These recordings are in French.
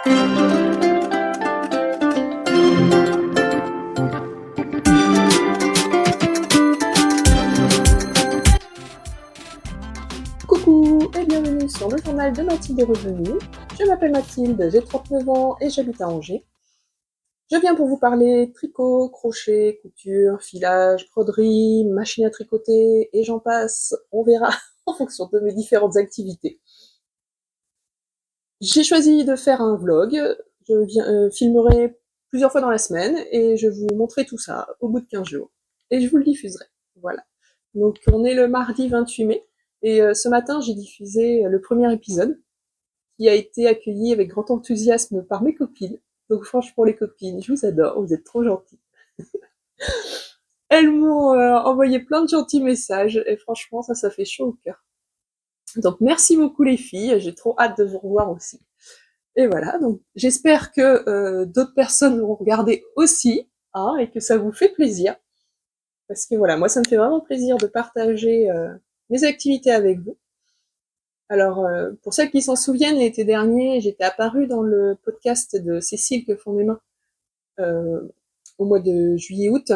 Coucou et bienvenue sur le journal de Mathilde est revenue. Je m'appelle Mathilde, j'ai 39 ans et j'habite à Angers. Je viens pour vous parler tricot, crochet, couture, filage, broderie, machine à tricoter et j'en passe, on verra en fonction de mes différentes activités. J'ai choisi de faire un vlog, je filmerai plusieurs fois dans la semaine et je vous montrerai tout ça au bout de 15 jours. Et je vous le diffuserai, voilà. Donc on est le mardi 28 mai et ce matin j'ai diffusé le premier épisode qui a été accueilli avec grand enthousiasme par mes copines. Donc franchement les copines, je vous adore, vous êtes trop gentilles. Elles m'ont envoyé plein de gentils messages et franchement ça fait chaud au cœur. Donc merci beaucoup les filles, j'ai trop hâte de vous revoir aussi. Et voilà, donc j'espère que d'autres personnes vont regarder aussi, hein, et que ça vous fait plaisir. Parce que voilà, moi ça me fait vraiment plaisir de partager mes activités avec vous. Alors, pour celles qui s'en souviennent, l'été dernier, j'étais apparue dans le podcast de Cécile que font mes mains au mois de juillet-août,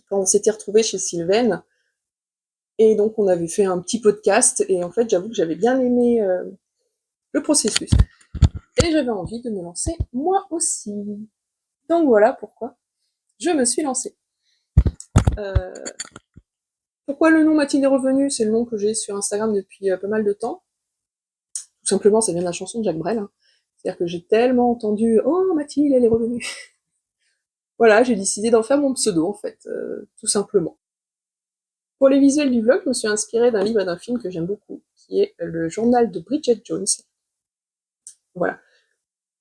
quand on s'était retrouvés chez Sylvaine. Et donc on avait fait un petit podcast, et en fait j'avoue que j'avais bien aimé le processus. Et j'avais envie de me lancer moi aussi. Donc voilà pourquoi je me suis lancée. Pourquoi le nom Mathilde est revenue? C'est le nom que j'ai sur Instagram depuis pas mal de temps. Tout simplement, ça vient de la chanson de Jacques Brel. Hein. C'est-à-dire que j'ai tellement entendu « Oh, Mathilde, elle est revenue !» Voilà, j'ai décidé d'en faire mon pseudo, en fait, tout simplement. Pour les visuels du vlog, je me suis inspirée d'un livre et d'un film que j'aime beaucoup, qui est le journal de Bridget Jones. Voilà.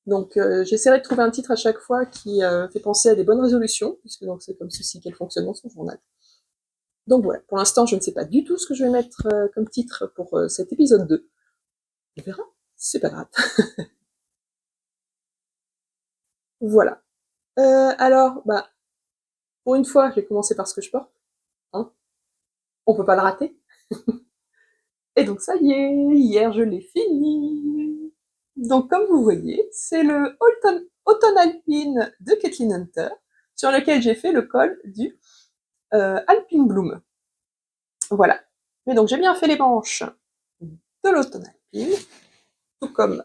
Donc j'essaierai de trouver un titre à chaque fois qui fait penser à des bonnes résolutions, puisque donc c'est comme ceci qu'elle fonctionne dans son journal. Donc voilà, pour l'instant je ne sais pas du tout ce que je vais mettre comme titre pour cet épisode 2. On verra, c'est pas grave. Voilà. Alors, pour une fois, je vais commencer par ce que je porte. Hein. On peut pas le rater. Et donc ça y est, hier je l'ai fini. Donc comme vous voyez, c'est le Autumn Alpine de Kathleen Hunter, sur lequel j'ai fait le col du Alpine Bloom. Voilà. Mais donc j'ai bien fait les manches de l'Automne Alpine, tout comme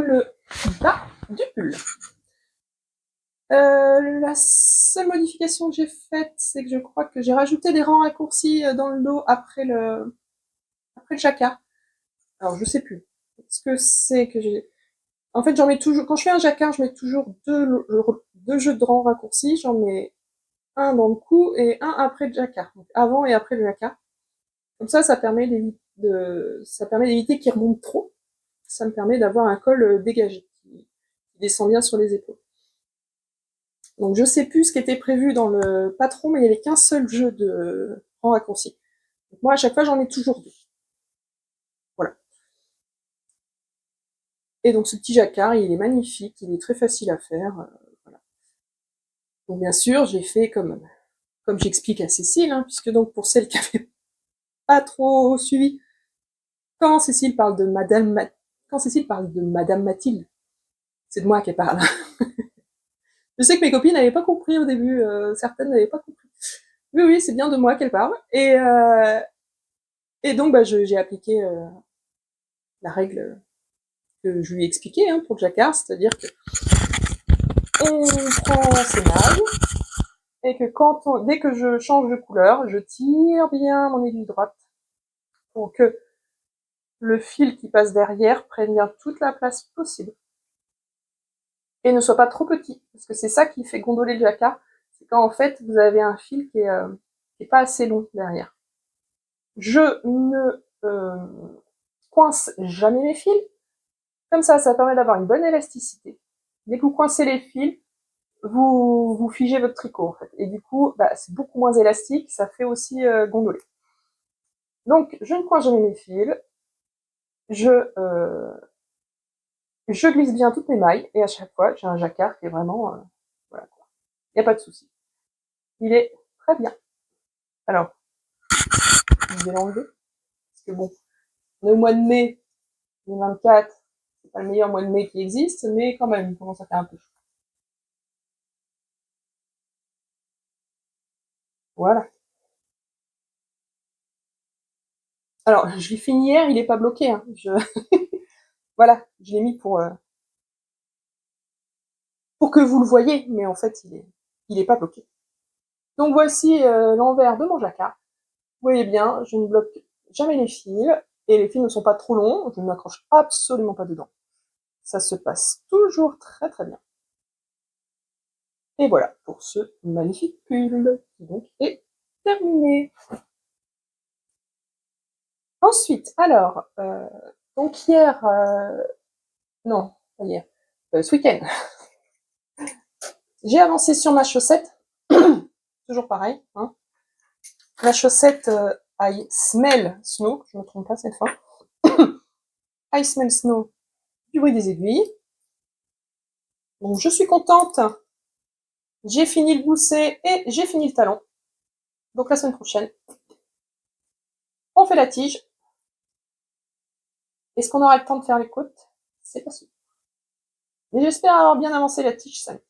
le bas du pull. La seule modification que j'ai faite, c'est que je crois que j'ai rajouté des rangs raccourcis dans le dos après le jacquard. Alors je sais plus. Est-ce que c'est que j'ai... En fait, j'en mets toujours... Quand je fais un jacquard, je mets toujours deux jeux de rangs raccourcis. J'en mets un dans le cou et un après le jacquard. Donc avant et après le jacquard. Comme ça permet d'éviter qu'il remonte trop. Ça me permet d'avoir un col dégagé, qui descend bien sur les épaules. Donc je sais plus ce qui était prévu dans le patron, mais il n'y avait qu'un seul jeu de rangs raccourcis. Donc moi, à chaque fois, j'en ai toujours deux. Voilà. Et donc ce petit jacquard, il est magnifique, il est très facile à faire. Voilà. Donc bien sûr, j'ai fait comme j'explique à Cécile, hein, puisque donc pour celles qui n'avaient pas trop suivi, quand Cécile parle de Madame Mathilde, c'est de moi qu'elle parle. Je sais que mes copines n'avaient pas compris au début, certaines n'avaient pas compris. Oui, c'est bien de moi qu'elle parle. Et donc j'ai appliqué la règle que je lui ai expliquée hein, pour le jacquard, c'est-à-dire que on prend ses mailles, et que dès que je change de couleur, je tire bien mon aiguille droite pour que le fil qui passe derrière prenne bien toute la place possible. Et ne soit pas trop petit, parce que c'est ça qui fait gondoler le jacquard, c'est quand en fait vous avez un fil qui est pas assez long derrière. Je ne coince jamais mes fils, comme ça permet d'avoir une bonne élasticité. Dès que vous coincez les fils, vous figez votre tricot en fait, et du coup c'est beaucoup moins élastique, ça fait aussi gondoler. Donc je ne coince jamais mes fils, je glisse bien toutes mes mailles, et à chaque fois j'ai un jacquard qui est vraiment voilà quoi. Il n'y a pas de souci. Il est très bien. Alors, je vais l'enlever, parce que bon, on est au mois de mai, Le 24, c'est pas le meilleur mois de mai qui existe, mais quand même, il commence à faire un peu chaud. Voilà. Alors, je l'ai fini hier, il est pas bloqué, hein. Voilà, je l'ai mis pour que vous le voyez, mais en fait, il est pas bloqué. Donc voici l'envers de mon jacquard. Vous voyez bien, je ne bloque jamais les fils, et les fils ne sont pas trop longs, je ne m'accroche absolument pas dedans. Ça se passe toujours très très bien. Et voilà pour ce magnifique pull, qui donc est terminé. Ensuite, alors, donc hier, non, pas hier, ce week-end, j'ai avancé sur ma chaussette, toujours pareil, hein. La chaussette I Smell Snow, je ne me trompe pas cette fois, I Smell Snow, du bruit des aiguilles. Donc je suis contente, j'ai fini le gousset et j'ai fini le talon. Donc la semaine prochaine, on fait la tige. Est-ce qu'on aura le temps de faire les côtes? C'est pas sûr. Mais j'espère avoir bien avancé la tige samedi.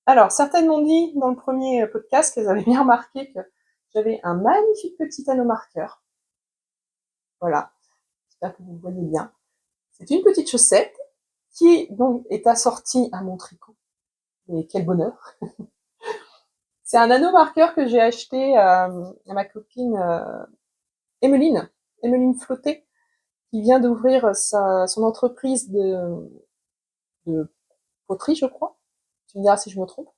Alors, certaines m'ont dit dans le premier podcast qu'elles avaient bien remarqué que j'avais un magnifique petit anneau marqueur. Voilà, j'espère que vous le voyez bien. C'est une petite chaussette qui donc est assortie à mon tricot. Et quel bonheur! C'est un anneau marqueur que j'ai acheté à ma copine Emeline Flotté, qui vient d'ouvrir son entreprise de poterie, je crois. Tu me diras si je me trompe.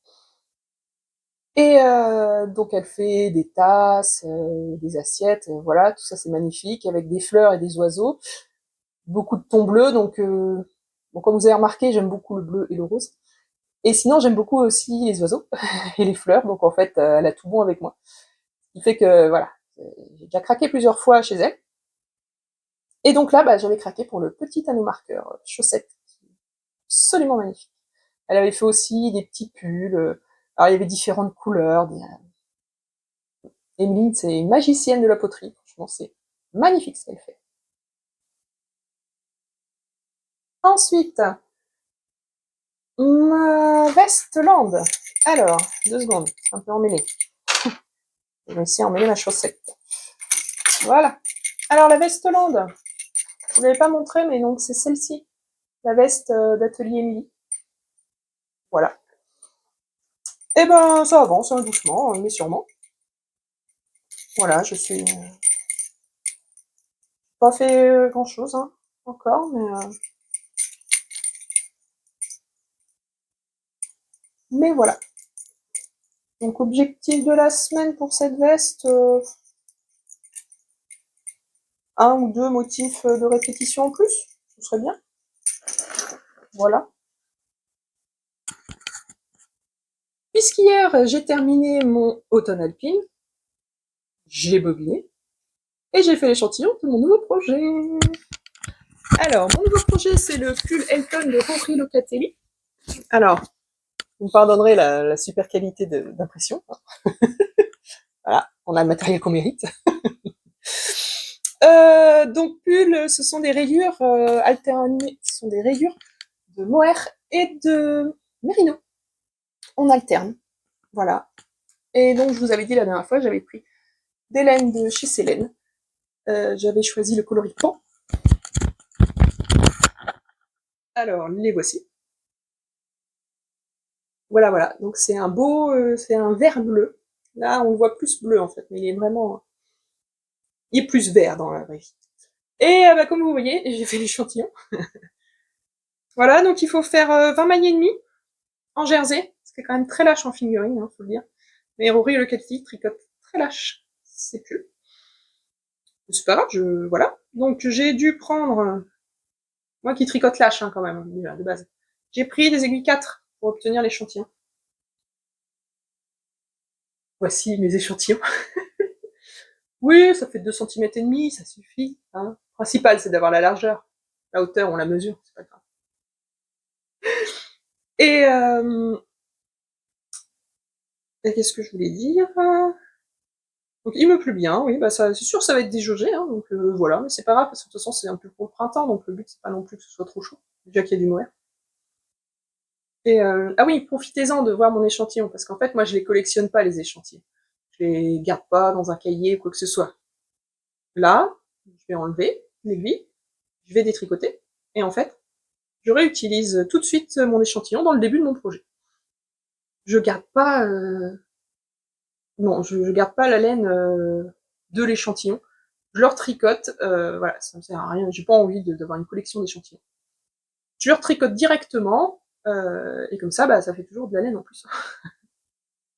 Et donc elle fait des tasses, des assiettes, voilà, tout ça c'est magnifique, avec des fleurs et des oiseaux, beaucoup de tons bleus, donc bon, comme vous avez remarqué, j'aime beaucoup le bleu et le rose. Et sinon, j'aime beaucoup aussi les oiseaux et les fleurs, donc en fait, elle a tout bon avec moi. Ce qui fait que, voilà, j'ai déjà craqué plusieurs fois chez elle. Et donc là, bah, j'avais craqué pour le petit anneau marqueur chaussette, absolument magnifique. Elle avait fait aussi des petits pulls, alors il y avait différentes couleurs, Emeline, c'est une magicienne de la poterie. Franchement, c'est magnifique ce qu'elle fait. Ensuite, ma Vestland. Alors, 2 secondes, un peu emmêlé. J'ai réussi à emmêler ma chaussette. Voilà. Alors, la Vestland, je ne l'avais pas montré, mais donc c'est celle-ci. La veste d'Atelier Émilie. Voilà. Et ben, ça avance, hein, doucement, mais sûrement. Voilà, je suis pas fait grand-chose, hein, encore, mais voilà. Donc, objectif de la semaine pour cette veste, 1 ou 2 motifs de répétition en plus, ce serait bien. Voilà. Puisqu'hier, j'ai terminé mon automne alpine, j'ai bobiné, et j'ai fait l'échantillon de mon nouveau projet. Alors, mon nouveau projet, c'est le pull Elton de Henri Locatelli. Alors, vous me pardonnerez la super qualité d'impression. Voilà, on a le matériel qu'on mérite. Donc, pull, ce sont des rayures alternées, ce sont des rayures de mohair et de mérino. On alterne, voilà. Et donc, je vous avais dit la dernière fois, j'avais pris des laines de chez Célène. J'avais choisi le coloris pan. Alors, les voici. Voilà, voilà. Donc, c'est un beau, c'est un vert bleu. Là, on le voit plus bleu, en fait, mais il est vraiment, il est plus vert dans la vraie vie. Et bah, comme vous voyez, j'ai fait l'échantillon. Voilà, donc il faut faire 20 mailles et demi en jersey, ce qui est quand même très lâche en fingering, hein, faut le dire. Mais Rory le Cathy tricote très lâche, c'est plus. C'est pas grave, voilà. Donc j'ai dû prendre, moi qui tricote lâche hein, quand même, déjà, de base. J'ai pris des aiguilles 4 pour obtenir l'échantillon. Voici mes échantillons. Oui, ça fait 2 cm et demi, ça suffit. Hein. Le principal, c'est d'avoir la largeur. La hauteur, on la mesure, c'est pas grave. Et, et qu'est-ce que je voulais dire? Donc il me plaît bien, oui, bah ça, c'est sûr, ça va être déjaugé, hein, donc voilà, mais c'est pas grave, parce que de toute façon, c'est un peu pour le printemps, donc le but, c'est pas non plus que ce soit trop chaud, déjà qu'il y a du noir. Et ah oui, profitez-en de voir mon échantillon, parce qu'en fait, moi, je les collectionne pas, les échantillons. Je les garde pas dans un cahier ou quoi que ce soit. Là, je vais enlever l'aiguille, je vais détricoter, et en fait, je réutilise tout de suite mon échantillon dans le début de mon projet. Je garde pas, non, je garde pas la laine de l'échantillon. Je leur tricote, voilà, ça me sert à rien, j'ai pas envie d'avoir une collection d'échantillons. Je leur tricote directement, et comme ça, bah, ça fait toujours de la laine en plus.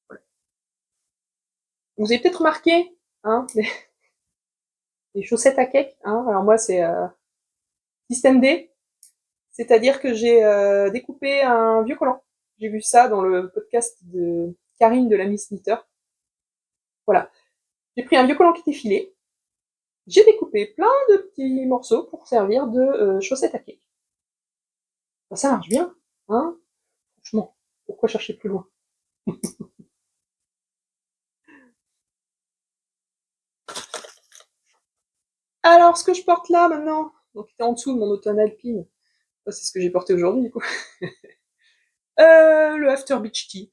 Voilà. Vous avez peut-être remarqué, hein, les chaussettes à cake, hein, alors moi c'est système D, c'est-à-dire que j'ai découpé un vieux collant. J'ai vu ça dans le podcast de Karine de la Miss Knitter. Voilà. J'ai pris un vieux collant qui était filé, j'ai découpé plein de petits morceaux pour servir de chaussettes à cake. Bah, ça marche bien, hein. Franchement, pourquoi chercher plus loin? Alors, ce que je porte là maintenant, donc qui était en dessous de mon automne alpine, ça c'est ce que j'ai porté aujourd'hui du coup. Le After Beach Tea,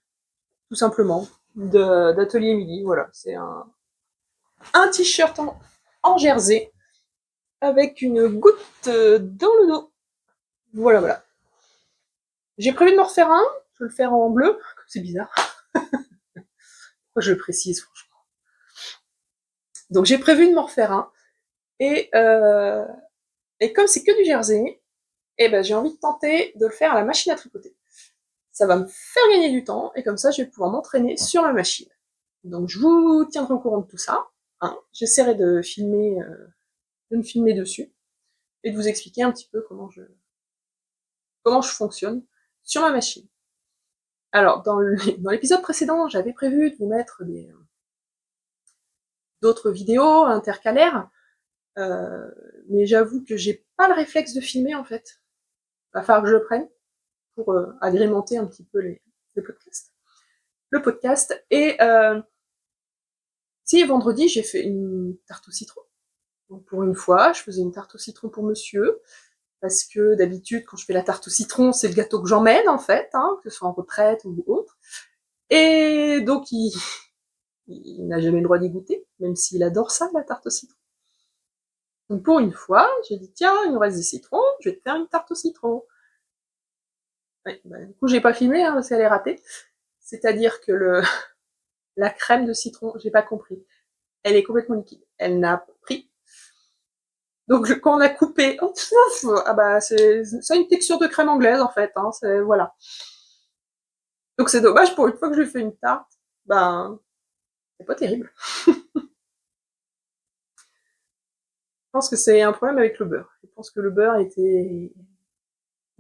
tout simplement, d'Atelier Midi, voilà. C'est un t-shirt en jersey avec une goutte dans le dos. Voilà, voilà. J'ai prévu de me refaire un, je vais le faire en bleu, c'est bizarre. Pourquoi je le précise, franchement. Donc j'ai prévu de me refaire un, et, euh, et comme c'est que du jersey, et ben j'ai envie de tenter de le faire à la machine à tricoter. Ça va me faire gagner du temps, et comme ça je vais pouvoir m'entraîner sur la machine. Donc je vous tiendrai au courant de tout ça, hein. J'essaierai de me filmer dessus, et de vous expliquer un petit peu comment je fonctionne sur ma machine. Alors, dans l'épisode précédent, j'avais prévu de vous mettre d'autres vidéos intercalaires, mais j'avoue que j'ai pas le réflexe de filmer en fait. Va falloir que je le prenne pour agrémenter un petit peu le podcast. Le podcast. Et si vendredi, j'ai fait une tarte au citron. Donc pour une fois, je faisais une tarte au citron pour monsieur, parce que d'habitude, quand je fais la tarte au citron, c'est le gâteau que j'emmène en fait, hein, que ce soit en retraite ou autre. Et donc il n'a jamais le droit d'y goûter, même s'il adore ça, la tarte au citron. Donc pour une fois, j'ai dit tiens, il nous reste des citrons, je vais te faire une tarte au citron. Ouais, bah, du coup, j'ai pas filmé hein, parce qu'elle est ratée. C'est-à-dire que la crème de citron, j'ai pas compris. Elle est complètement liquide. Elle n'a pris. Donc quand on a coupé, oh, ah bah c'est une texture de crème anglaise en fait. Hein, voilà. Donc c'est dommage pour une fois que je fais une tarte, ben c'est pas terrible. Je pense que c'est un problème avec le beurre. Je pense que le beurre il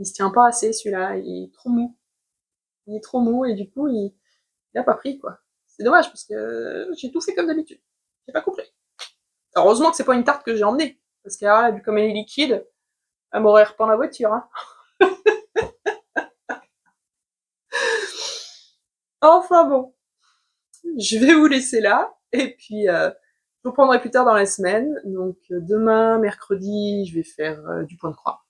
se tient pas assez celui-là. Il est trop mou. Il est trop mou et du coup il a pas pris quoi. C'est dommage parce que j'ai tout fait comme d'habitude. J'ai pas compris. Heureusement que c'est pas une tarte que j'ai emmenée. Parce que là, vu comme elle est liquide, elle m'aurait repeint la voiture. Hein. Enfin bon, je vais vous laisser là. Et puis, je vous reprendrai plus tard dans la semaine. Donc, demain, mercredi, je vais faire du point de croix.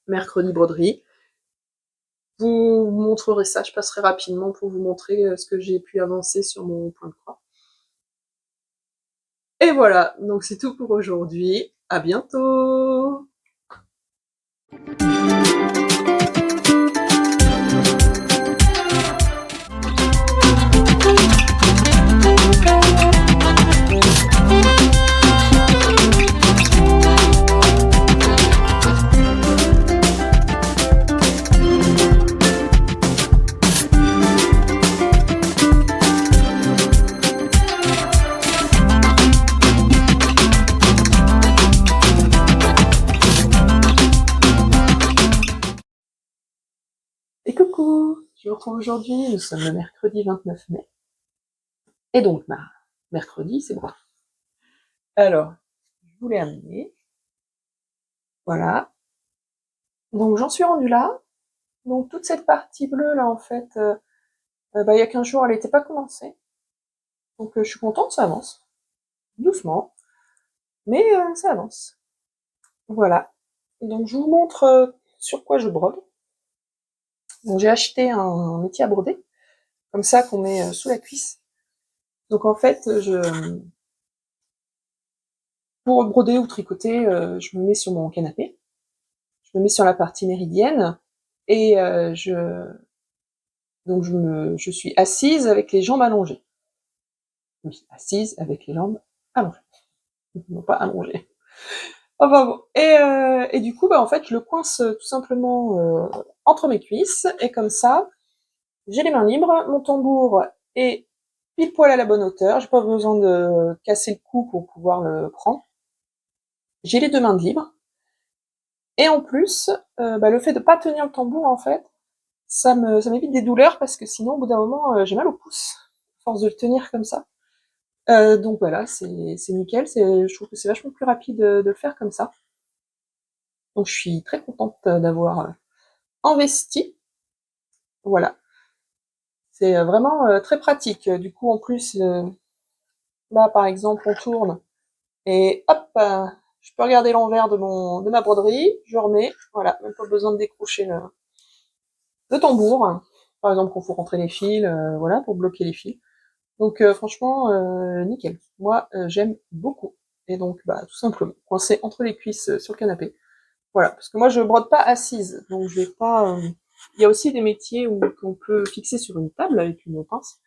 Mercredi, broderie. Vous montrerez ça. Je passerai rapidement pour vous montrer ce que j'ai pu avancer sur mon point de croix. Et voilà, donc c'est tout pour aujourd'hui. À bientôt! Et coucou! Je vous retrouve aujourd'hui, nous sommes le mercredi 29 mai. Et donc, mercredi, c'est bon. Alors, je vous l'ai amené. Voilà. Donc, j'en suis rendue là. Donc, toute cette partie bleue, là, en fait, il y a 15 jours, elle n'était pas commencée. Donc je suis contente, ça avance. Doucement, mais ça avance. Voilà. Donc je vous montre sur quoi je brode. Donc j'ai acheté un métier à broder, comme ça qu'on met sous la cuisse. Donc en fait, pour broder ou tricoter, je me mets sur mon canapé, je me mets sur la partie méridienne et je suis assise avec les jambes allongées. Oui, assise avec les jambes allongées, non pas allongées. Enfin bon, et du coup, en fait, je le coince tout simplement entre mes cuisses, et comme ça, j'ai les mains libres, mon tambour est pile poil à la bonne hauteur, j'ai pas besoin de casser le cou pour pouvoir le prendre. J'ai les deux mains de libre, et en plus, le fait de pas tenir le tambour, en fait, ça m'évite des douleurs, parce que sinon, au bout d'un moment, j'ai mal au pouce, à force de le tenir comme ça. Donc voilà, c'est nickel, je trouve que c'est vachement plus rapide de le faire comme ça. Donc je suis très contente d'avoir investi. Voilà. C'est vraiment très pratique. Du coup, en plus, là, par exemple, on tourne et hop, je peux regarder l'envers de ma broderie, je remets, voilà, même pas besoin de décrocher le tambour. Par exemple, quand faut rentrer les fils, voilà, pour bloquer les fils. Donc franchement, nickel. Moi, j'aime beaucoup. Et donc, tout simplement, coincé entre les cuisses sur le canapé. Voilà, parce que moi, je brode pas assise, donc je vais pas... Il y a aussi des métiers où qu'on peut fixer sur une table avec une pince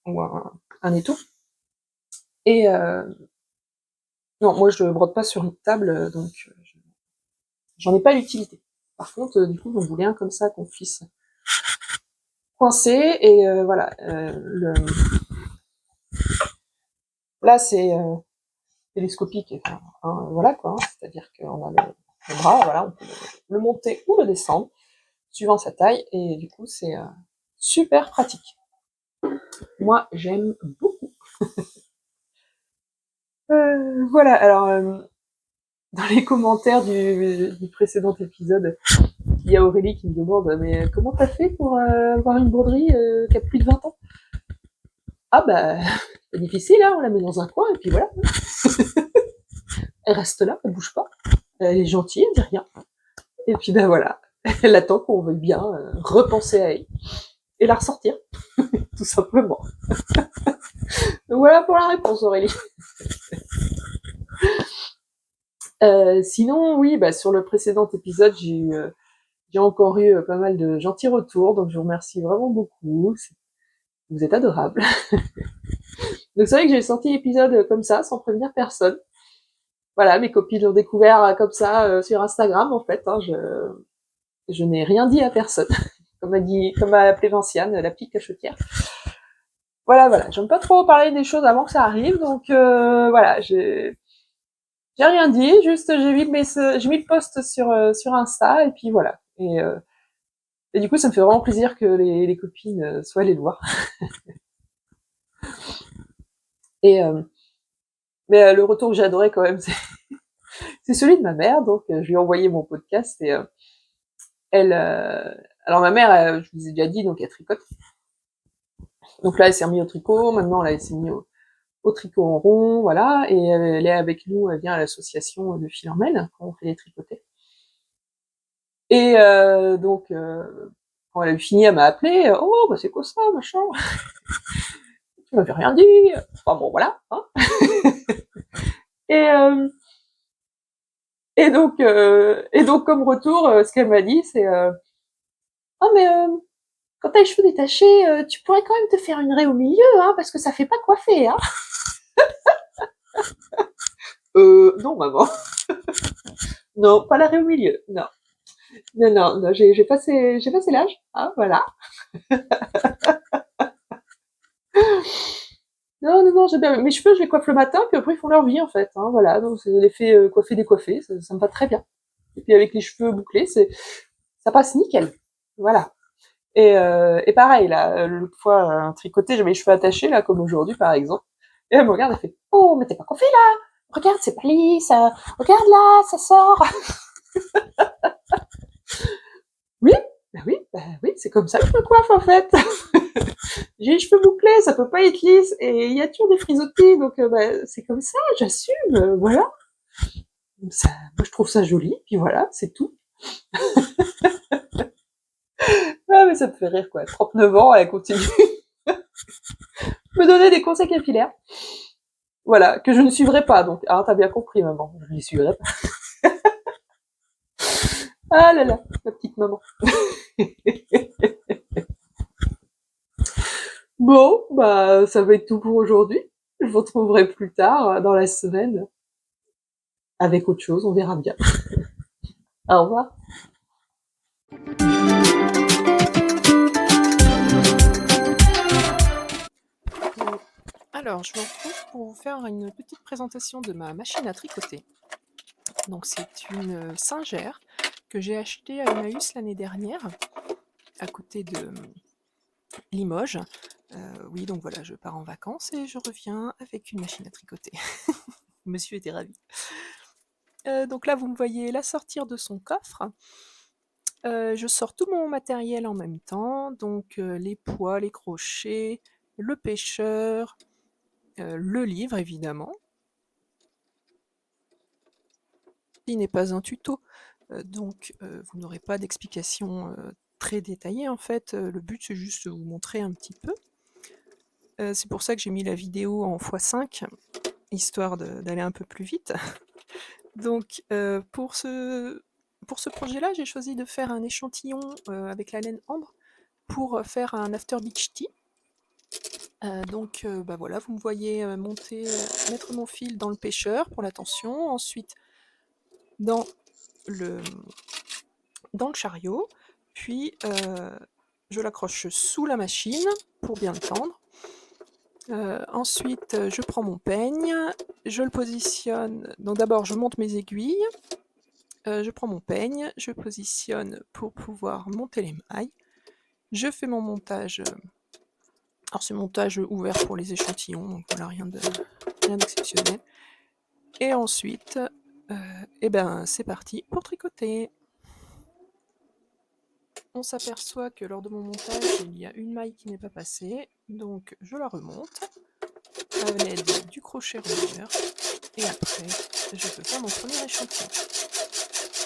ou un étau. Et non, moi je brode pas sur une table, donc j'en ai pas l'utilité. Par contre, du coup, j'en voulais un comme ça qu'on puisse coincer, et voilà. Là, c'est télescopique, enfin, voilà quoi. C'est-à-dire qu'on a le bras, voilà, on peut le monter ou le descendre, suivant sa taille, et du coup, c'est super pratique. Moi, j'aime beaucoup. Voilà, alors, dans les commentaires du précédent épisode, il y a Aurélie qui me demande: mais comment t'as fait pour avoir une broderie qui a plus de 20 ans? Ah c'est difficile, hein, on la met dans un coin et puis voilà. Elle reste là, elle bouge pas. Elle est gentille, elle dit rien. Et puis voilà, elle attend qu'on veuille bien repenser à elle et la ressortir, tout simplement. Donc voilà pour la réponse, Aurélie. Sinon, oui, sur le précédent épisode, j'ai encore eu pas mal de gentils retours, donc je vous remercie vraiment beaucoup. Vous êtes adorables. Donc c'est vrai que j'ai sorti l'épisode comme ça, sans prévenir personne. Voilà, mes copines l'ont découvert comme ça sur Instagram, en fait. Hein, je n'ai rien dit à personne. Comme a appelé Vinciane, la petite cachetière. Voilà. J'aime pas trop parler des choses avant que ça arrive, donc voilà, j'ai rien dit, juste j'ai mis le post sur Insta, et puis voilà. Et du coup, ça me fait vraiment plaisir que les copines soient allées le voir. Et mais le retour que j'ai adoré quand même, c'est celui de ma mère. Donc je lui ai envoyé mon podcast, et elle, alors ma mère, je vous ai déjà dit, donc elle tricote. Donc là, elle s'est remise au tricot. Maintenant, là, elle s'est mise au tricot en rond, voilà. Et elle est avec nous, elle vient à l'association de Philomène quand on fait les tricotés. Et donc quand elle a eu fini, elle m'a appelé: oh c'est quoi ça, machin? Tu m'avais rien dit. Enfin bon, voilà. Hein. Et donc comme retour, ce qu'elle m'a dit, c'est oh mais quand t'as les cheveux détachés, tu pourrais quand même te faire une raie au milieu, hein, parce que ça fait pas coiffer, hein. Non maman. Non, pas la raie au milieu, non. Non, j'ai passé l'âge, hein, voilà. Non, j'aime bien. Mes cheveux, je les coiffe le matin, puis après ils font leur vie, en fait, hein, voilà. Donc c'est l'effet coiffé décoiffé, ça me va très bien. Et puis avec les cheveux bouclés, ça passe nickel, voilà. Et pareil, là, l'autre fois, tricoté, j'avais les cheveux attachés, là, comme aujourd'hui, par exemple. Et elle me regarde, elle fait: oh, mais t'es pas coiffée, là! Regarde, c'est pas lisse, regarde là, ça sort! Oui, oui, c'est comme ça que je me coiffe, en fait. J'ai les cheveux bouclés, ça peut pas être lisse, et il y a toujours des frisottis, donc c'est comme ça, j'assume, voilà. Ça, moi je trouve ça joli, puis voilà, c'est tout. Ah mais ça me fait rire quoi, 39 ans, elle continue me donner des conseils capillaires. Voilà, que je ne suivrai pas, donc. Ah, t'as bien compris, maman, je ne les suivrai pas. Ah là là, ma petite maman. Bon, bah, ça va être tout pour aujourd'hui. Je vous retrouverai plus tard dans la semaine avec autre chose, on verra bien. Au revoir. Alors, je me retrouve pour vous faire une petite présentation de ma machine à tricoter. Donc, c'est une Singer que j'ai achetée à Emmaüs l'année dernière, à côté de Limoges. Oui, donc voilà, je pars en vacances et je reviens avec une machine à tricoter. Monsieur était ravi. Donc là, vous me voyez la sortir de son coffre. Je sors tout mon matériel en même temps, donc les poids, les crochets, le pêcheur, le livre évidemment. Il n'est pas un tuto, donc vous n'aurez pas d'explication très détaillée en fait. Le but c'est juste de vous montrer un petit peu. C'est pour ça que j'ai mis la vidéo en x5, histoire d'aller un peu plus vite. Donc pour ce projet-là, j'ai choisi de faire un échantillon avec la laine ambre pour faire un after beach tea. Donc voilà, vous me voyez mettre mon fil dans le pêcheur pour la tension, ensuite dans le chariot, puis je l'accroche sous la machine pour bien le tendre. Ensuite, je prends mon peigne, je le positionne. Donc d'abord, je monte mes aiguilles, je prends mon peigne, je positionne pour pouvoir monter les mailles. Je fais mon montage. Alors c'est montage ouvert pour les échantillons, donc voilà, rien d'exceptionnel. Et ensuite, c'est parti pour tricoter. On s'aperçoit que lors de mon montage, il y a une maille qui n'est pas passée, donc je la remonte à l'aide du crochet relieur, et après, je peux faire mon premier échantillon.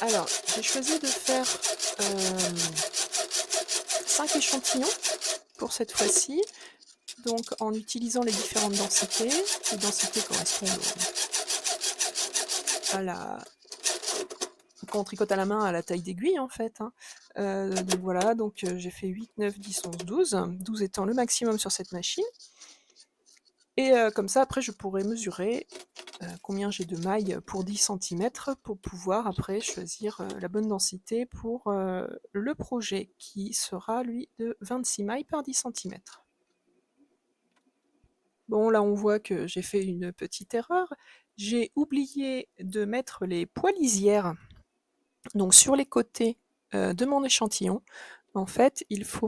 Alors, j'ai choisi de faire 5 échantillons pour cette fois-ci, donc en utilisant les différentes densités. Les densités correspondent à la... Quand on tricote à la main, à la taille d'aiguille en fait. Donc voilà, donc j'ai fait 8, 9, 10, 11, 12, 12 étant le maximum sur cette machine. Et comme ça, après, je pourrais mesurer combien j'ai de mailles pour 10 cm pour pouvoir après choisir la bonne densité pour le projet qui sera lui de 26 mailles par 10 cm. Bon, là on voit que j'ai fait une petite erreur. J'ai oublié de mettre les poids lisières donc sur les côtés de mon échantillon. En fait, il faut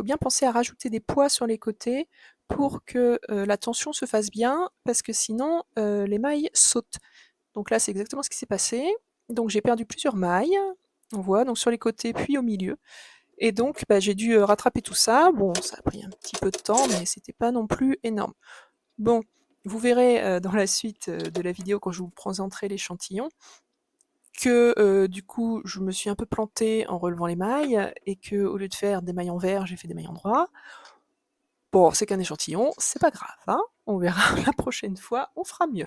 bien penser à rajouter des poids sur les côtés pour que la tension se fasse bien, parce que sinon les mailles sautent. Donc là, c'est exactement ce qui s'est passé. Donc j'ai perdu plusieurs mailles, on voit, donc sur les côtés puis au milieu. Et donc j'ai dû rattraper tout ça. Bon, ça a pris un petit peu de temps, mais c'était pas non plus énorme. Bon, vous verrez dans la suite de la vidéo, quand je vous présenterai l'échantillon, que du coup, je me suis un peu plantée en relevant les mailles, et que au lieu de faire des mailles en vert, j'ai fait des mailles en droit. Bon, c'est qu'un échantillon, c'est pas grave, hein, on verra la prochaine fois, on fera mieux.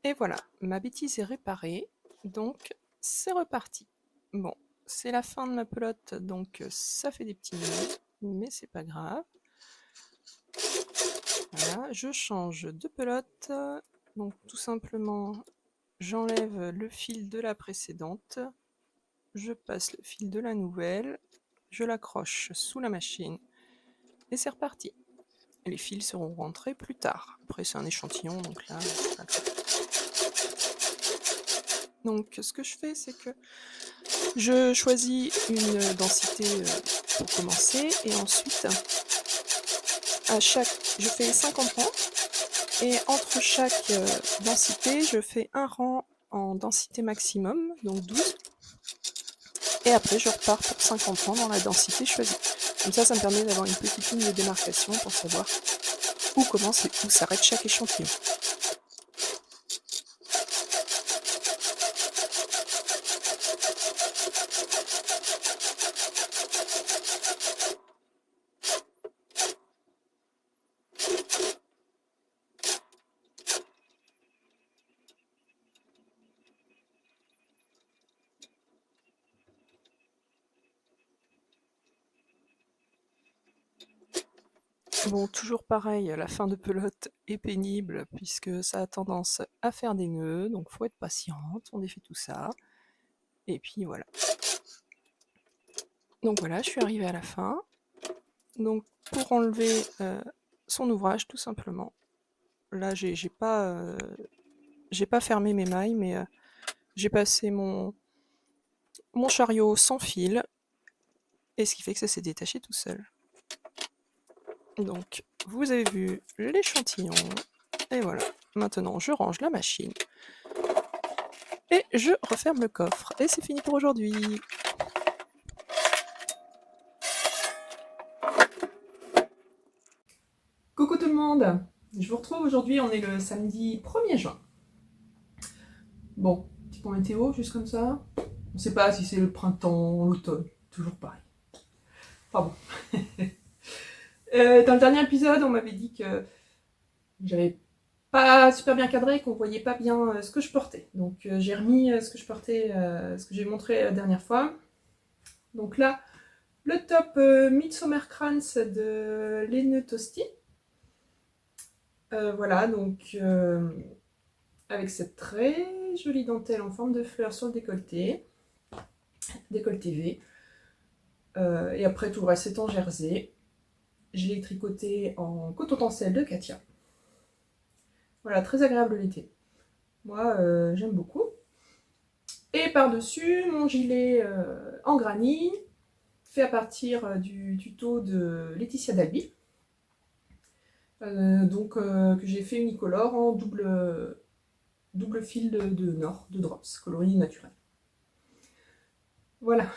Et voilà, ma bêtise est réparée, donc c'est reparti. Bon, c'est la fin de ma pelote, donc ça fait des petits nœuds, mais c'est pas grave. Voilà, je change de pelote, donc tout simplement j'enlève le fil de la précédente, je passe le fil de la nouvelle, je l'accroche sous la machine et c'est reparti. Les fils seront rentrés plus tard. Après c'est un échantillon, donc là... Donc ce que je fais, c'est que je choisis une densité pour commencer, et ensuite je fais 50 rangs, et entre chaque densité, je fais un rang en densité maximum, donc 12, et après je repars pour 50 rangs dans la densité choisie. Comme ça me permet d'avoir une petite ligne de démarcation pour savoir où commence et où s'arrête chaque échantillon. Bon, toujours pareil, la fin de pelote est pénible puisque ça a tendance à faire des nœuds, donc faut être patiente, on défait tout ça, et puis voilà. Donc voilà, je suis arrivée à la fin. Donc pour enlever son ouvrage, tout simplement, là j'ai pas fermé mes mailles, mais j'ai passé mon chariot sans fil, et ce qui fait que ça s'est détaché tout seul. Donc vous avez vu l'échantillon, et voilà. Maintenant je range la machine, et je referme le coffre, et c'est fini pour aujourd'hui. Coucou tout le monde, je vous retrouve aujourd'hui, on est le samedi 1er juin. Bon, petit point météo, juste comme ça. On sait pas si c'est le printemps, l'automne, toujours pareil. Enfin bon. Dans le dernier épisode, on m'avait dit que j'avais pas super bien cadré, qu'on voyait pas bien ce que je portais. Donc j'ai remis ce que je portais, ce que j'ai montré la dernière fois. Donc là, le top Midsommerkrans de Lene Tosti. Voilà, donc avec cette très jolie dentelle en forme de fleur sur le décolleté V. Et après tout le reste c'est en jersey. Je l'ai tricoté en coton tencel de Katia. Voilà, très agréable l'été. Moi, j'aime beaucoup. Et par-dessus, mon gilet en granit, fait à partir du tuto de Laetitia Dalby. Que j'ai fait unicolore en double fil de Nord, de Drops, coloris naturel. Voilà.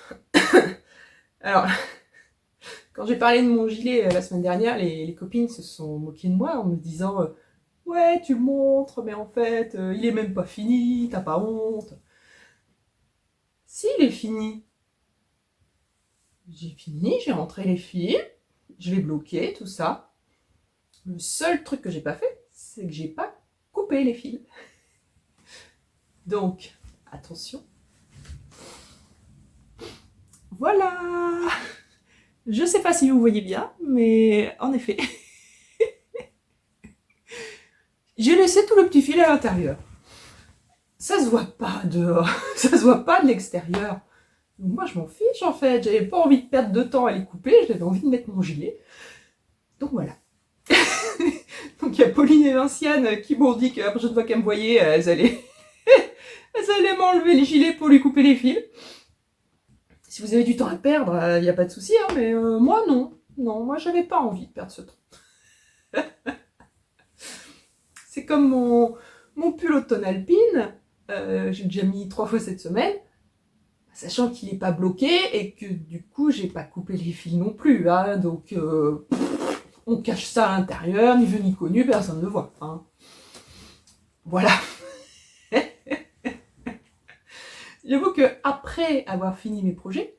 Alors, quand j'ai parlé de mon gilet la semaine dernière, les copines se sont moquées de moi en me disant ouais, tu le montres, mais en fait, il est même pas fini, t'as pas honte. Si, il est fini. J'ai fini, j'ai rentré les fils, je l'ai bloqué, tout ça. Le seul truc que j'ai pas fait, c'est que j'ai pas coupé les fils. Donc, attention. Voilà. Je sais pas si vous voyez bien, mais en effet, j'ai laissé tout le petit fil à l'intérieur. Ça se voit pas dehors, ça se voit pas de l'extérieur. Moi je m'en fiche en fait, j'avais pas envie de perdre de temps à les couper, j'avais envie de mettre mon gilet. Donc voilà. Donc il y a Pauline et Vinciane qui m'ont dit que la prochaine fois qu'elles me voyaient, elles allaient m'enlever les gilets pour lui couper les fils. Si vous avez du temps à perdre, il n'y a pas de souci, hein, mais moi non. Non, moi j'avais pas envie de perdre ce temps. C'est comme mon pull automne alpine, j'ai déjà mis 3 fois cette semaine, sachant qu'il n'est pas bloqué et que du coup j'ai pas coupé les fils non plus, hein, donc on cache ça à l'intérieur, ni vu ni connu, personne ne voit. Hein. Voilà. J'avoue que après avoir fini mes projets,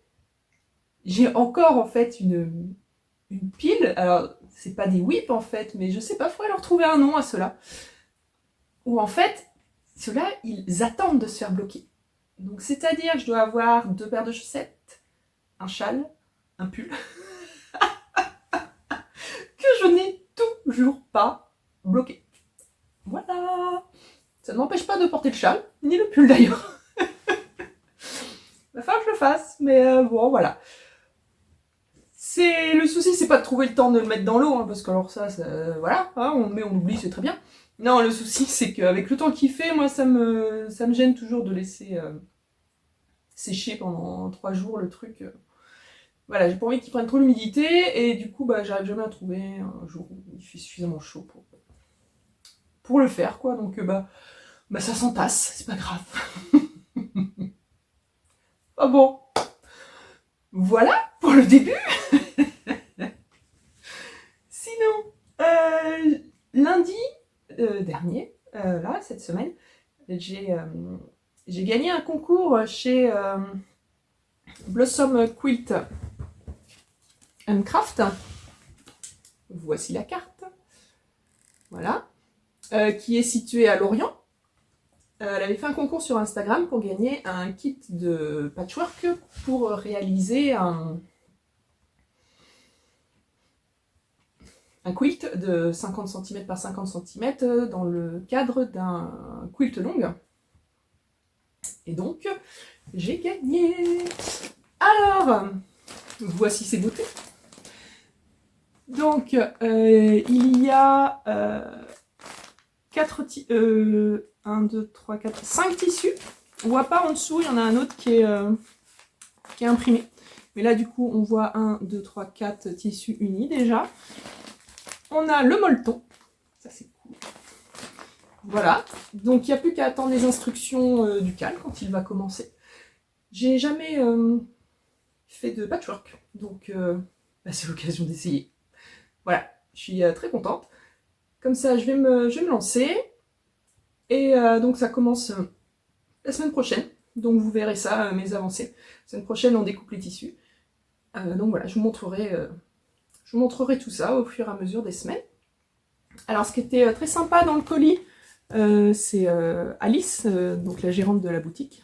j'ai encore en fait une pile. Alors c'est pas des whips en fait, mais je sais pas, faudrait leur trouver un nom à ceux-là. Où en fait, ceux-là, ils attendent de se faire bloquer. Donc c'est-à-dire que je dois avoir 2 paires de chaussettes, un châle, un pull, que je n'ai toujours pas bloqué. Voilà. Ça ne m'empêche pas de porter le châle, ni le pull d'ailleurs. Il va falloir que je le fasse, mais bon, voilà. Le souci, c'est pas de trouver le temps de le mettre dans l'eau, hein, parce que alors ça voilà, hein, on le met, on oublie, c'est très bien. Non, le souci, c'est qu'avec le temps qu'il fait, moi, ça me gêne toujours de laisser sécher pendant 3 jours le truc. Voilà, j'ai pas envie qu'il prenne trop l'humidité, et du coup, bah, j'arrive jamais à trouver un jour où il fait suffisamment chaud pour le faire, quoi. Donc, bah ça s'entasse, c'est pas grave. Ah bon. Voilà pour le début. Sinon, lundi dernier, là, cette semaine, j'ai gagné un concours chez Blossom Quilt and Craft. Voici la carte. Voilà. Qui est située à Lorient. Elle avait fait un concours sur Instagram pour gagner un kit de patchwork pour réaliser un quilt de 50 cm par 50 cm dans le cadre d'un quilt long. Et donc, j'ai gagné. Alors, voici ces beautés. Donc, il y a 1, 2, 3, 4, 5 tissus. On voit pas en dessous, il y en a un autre qui est imprimé. Mais là, du coup, on voit 1, 2, 3, 4 tissus unis déjà. On a le molleton. Ça, c'est cool. Voilà. Donc, il n'y a plus qu'à attendre les instructions du cal quand il va commencer. J'ai jamais fait de patchwork. Donc, bah, c'est l'occasion d'essayer. Voilà. Je suis très contente. Comme ça, je vais me lancer. Et donc, ça commence la semaine prochaine. Donc, vous verrez ça, mes avancées. La semaine prochaine, on découpe les tissus. Donc, voilà, je vous montrerai tout ça au fur et à mesure des semaines. Alors, ce qui était très sympa dans le colis, c'est Alice, donc la gérante de la boutique.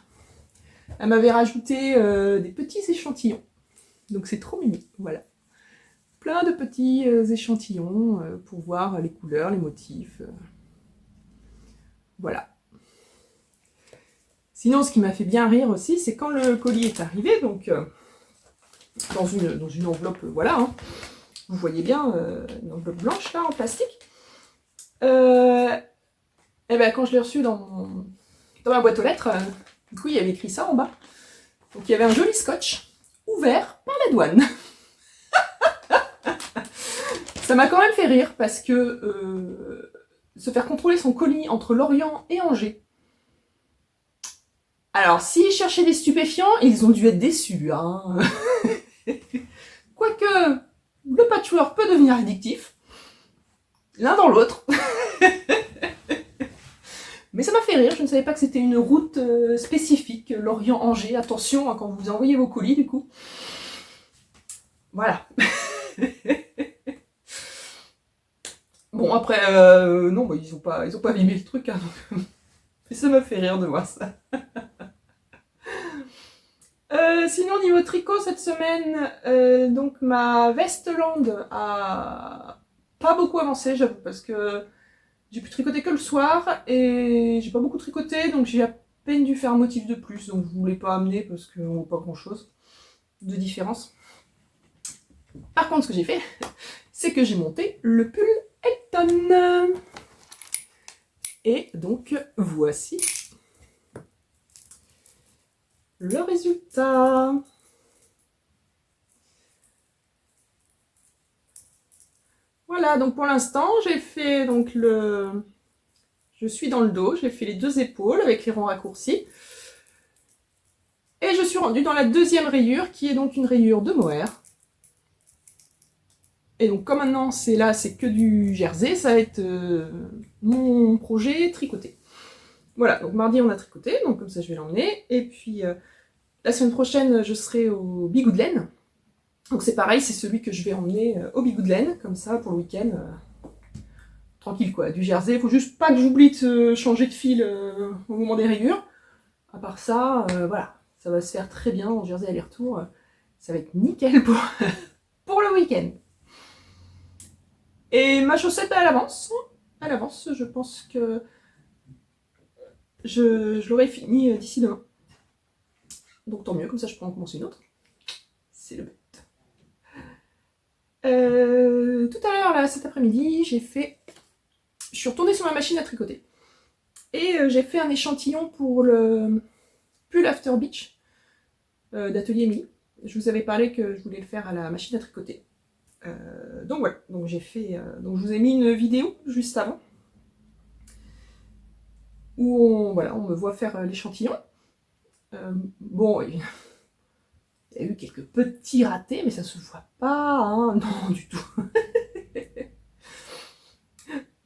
Elle m'avait rajouté des petits échantillons. Donc, c'est trop mimi, voilà. Plein de petits échantillons pour voir les couleurs, les motifs. Voilà. Sinon, ce qui m'a fait bien rire aussi, c'est quand le colis est arrivé, donc dans une enveloppe, voilà, hein, vous voyez bien, une enveloppe blanche là, en plastique. Et ben quand je l'ai reçu dans ma boîte aux lettres, du coup, il y avait écrit ça en bas. Donc, il y avait un joli scotch ouvert par la douane. Ça m'a quand même fait rire parce que se faire contrôler son colis entre Lorient et Angers. Alors, s'ils cherchaient des stupéfiants, ils ont dû être déçus. Hein. Quoique, le patchwork peut devenir addictif. L'un dans l'autre. Mais ça m'a fait rire, je ne savais pas que c'était une route spécifique, Lorient-Angers. Attention hein, quand vous envoyez vos colis, du coup. Voilà. Bon, après, non, bah, ils ont pas abîmé le truc. Hein, donc... Mais ça m'a fait rire de voir ça. Sinon, niveau tricot, cette semaine, donc ma Vestland a pas beaucoup avancé, j'avoue, parce que j'ai pu tricoter que le soir, et j'ai pas beaucoup tricoté, donc j'ai à peine dû faire un motif de plus, donc je voulais pas amener, parce qu'on voit pas grand-chose de différence. Par contre, ce que j'ai fait, c'est que j'ai monté le pull Elton. Et donc, voici le résultat. Voilà, donc pour l'instant, j'ai fait donc je suis dans le dos, j'ai fait les 2 épaules avec les rangs raccourcis. Et je suis rendue dans la 2e rayure, qui est donc une rayure de mohair. Et donc comme maintenant c'est que du jersey, ça va être mon projet tricoté. Voilà, donc mardi on a tricoté, donc comme ça je vais l'emmener. Et puis la semaine prochaine je serai au Bigouden. Donc c'est pareil, c'est celui que je vais emmener au Bigouden, comme ça pour le week-end. Tranquille quoi, du jersey. Faut juste pas que j'oublie de changer de fil au moment des rayures. À part ça, voilà, ça va se faire très bien en jersey aller-retour. Ça va être nickel pour le week-end. Et ma chaussette à l'avance, je pense que je l'aurai fini d'ici demain. Donc tant mieux, comme ça je peux en commencer une autre. C'est le but. Tout à l'heure, là, cet après-midi, je suis retournée sur ma machine à tricoter. Et j'ai fait un échantillon pour le pull After Beach d'Atelier Emily. Je vous avais parlé que je voulais le faire à la machine à tricoter. Donc voilà, donc j'ai fait. Donc je vous ai mis une vidéo juste avant où on me voit faire l'échantillon. Bon, il y a eu quelques petits ratés, mais ça se voit pas, hein, non du tout.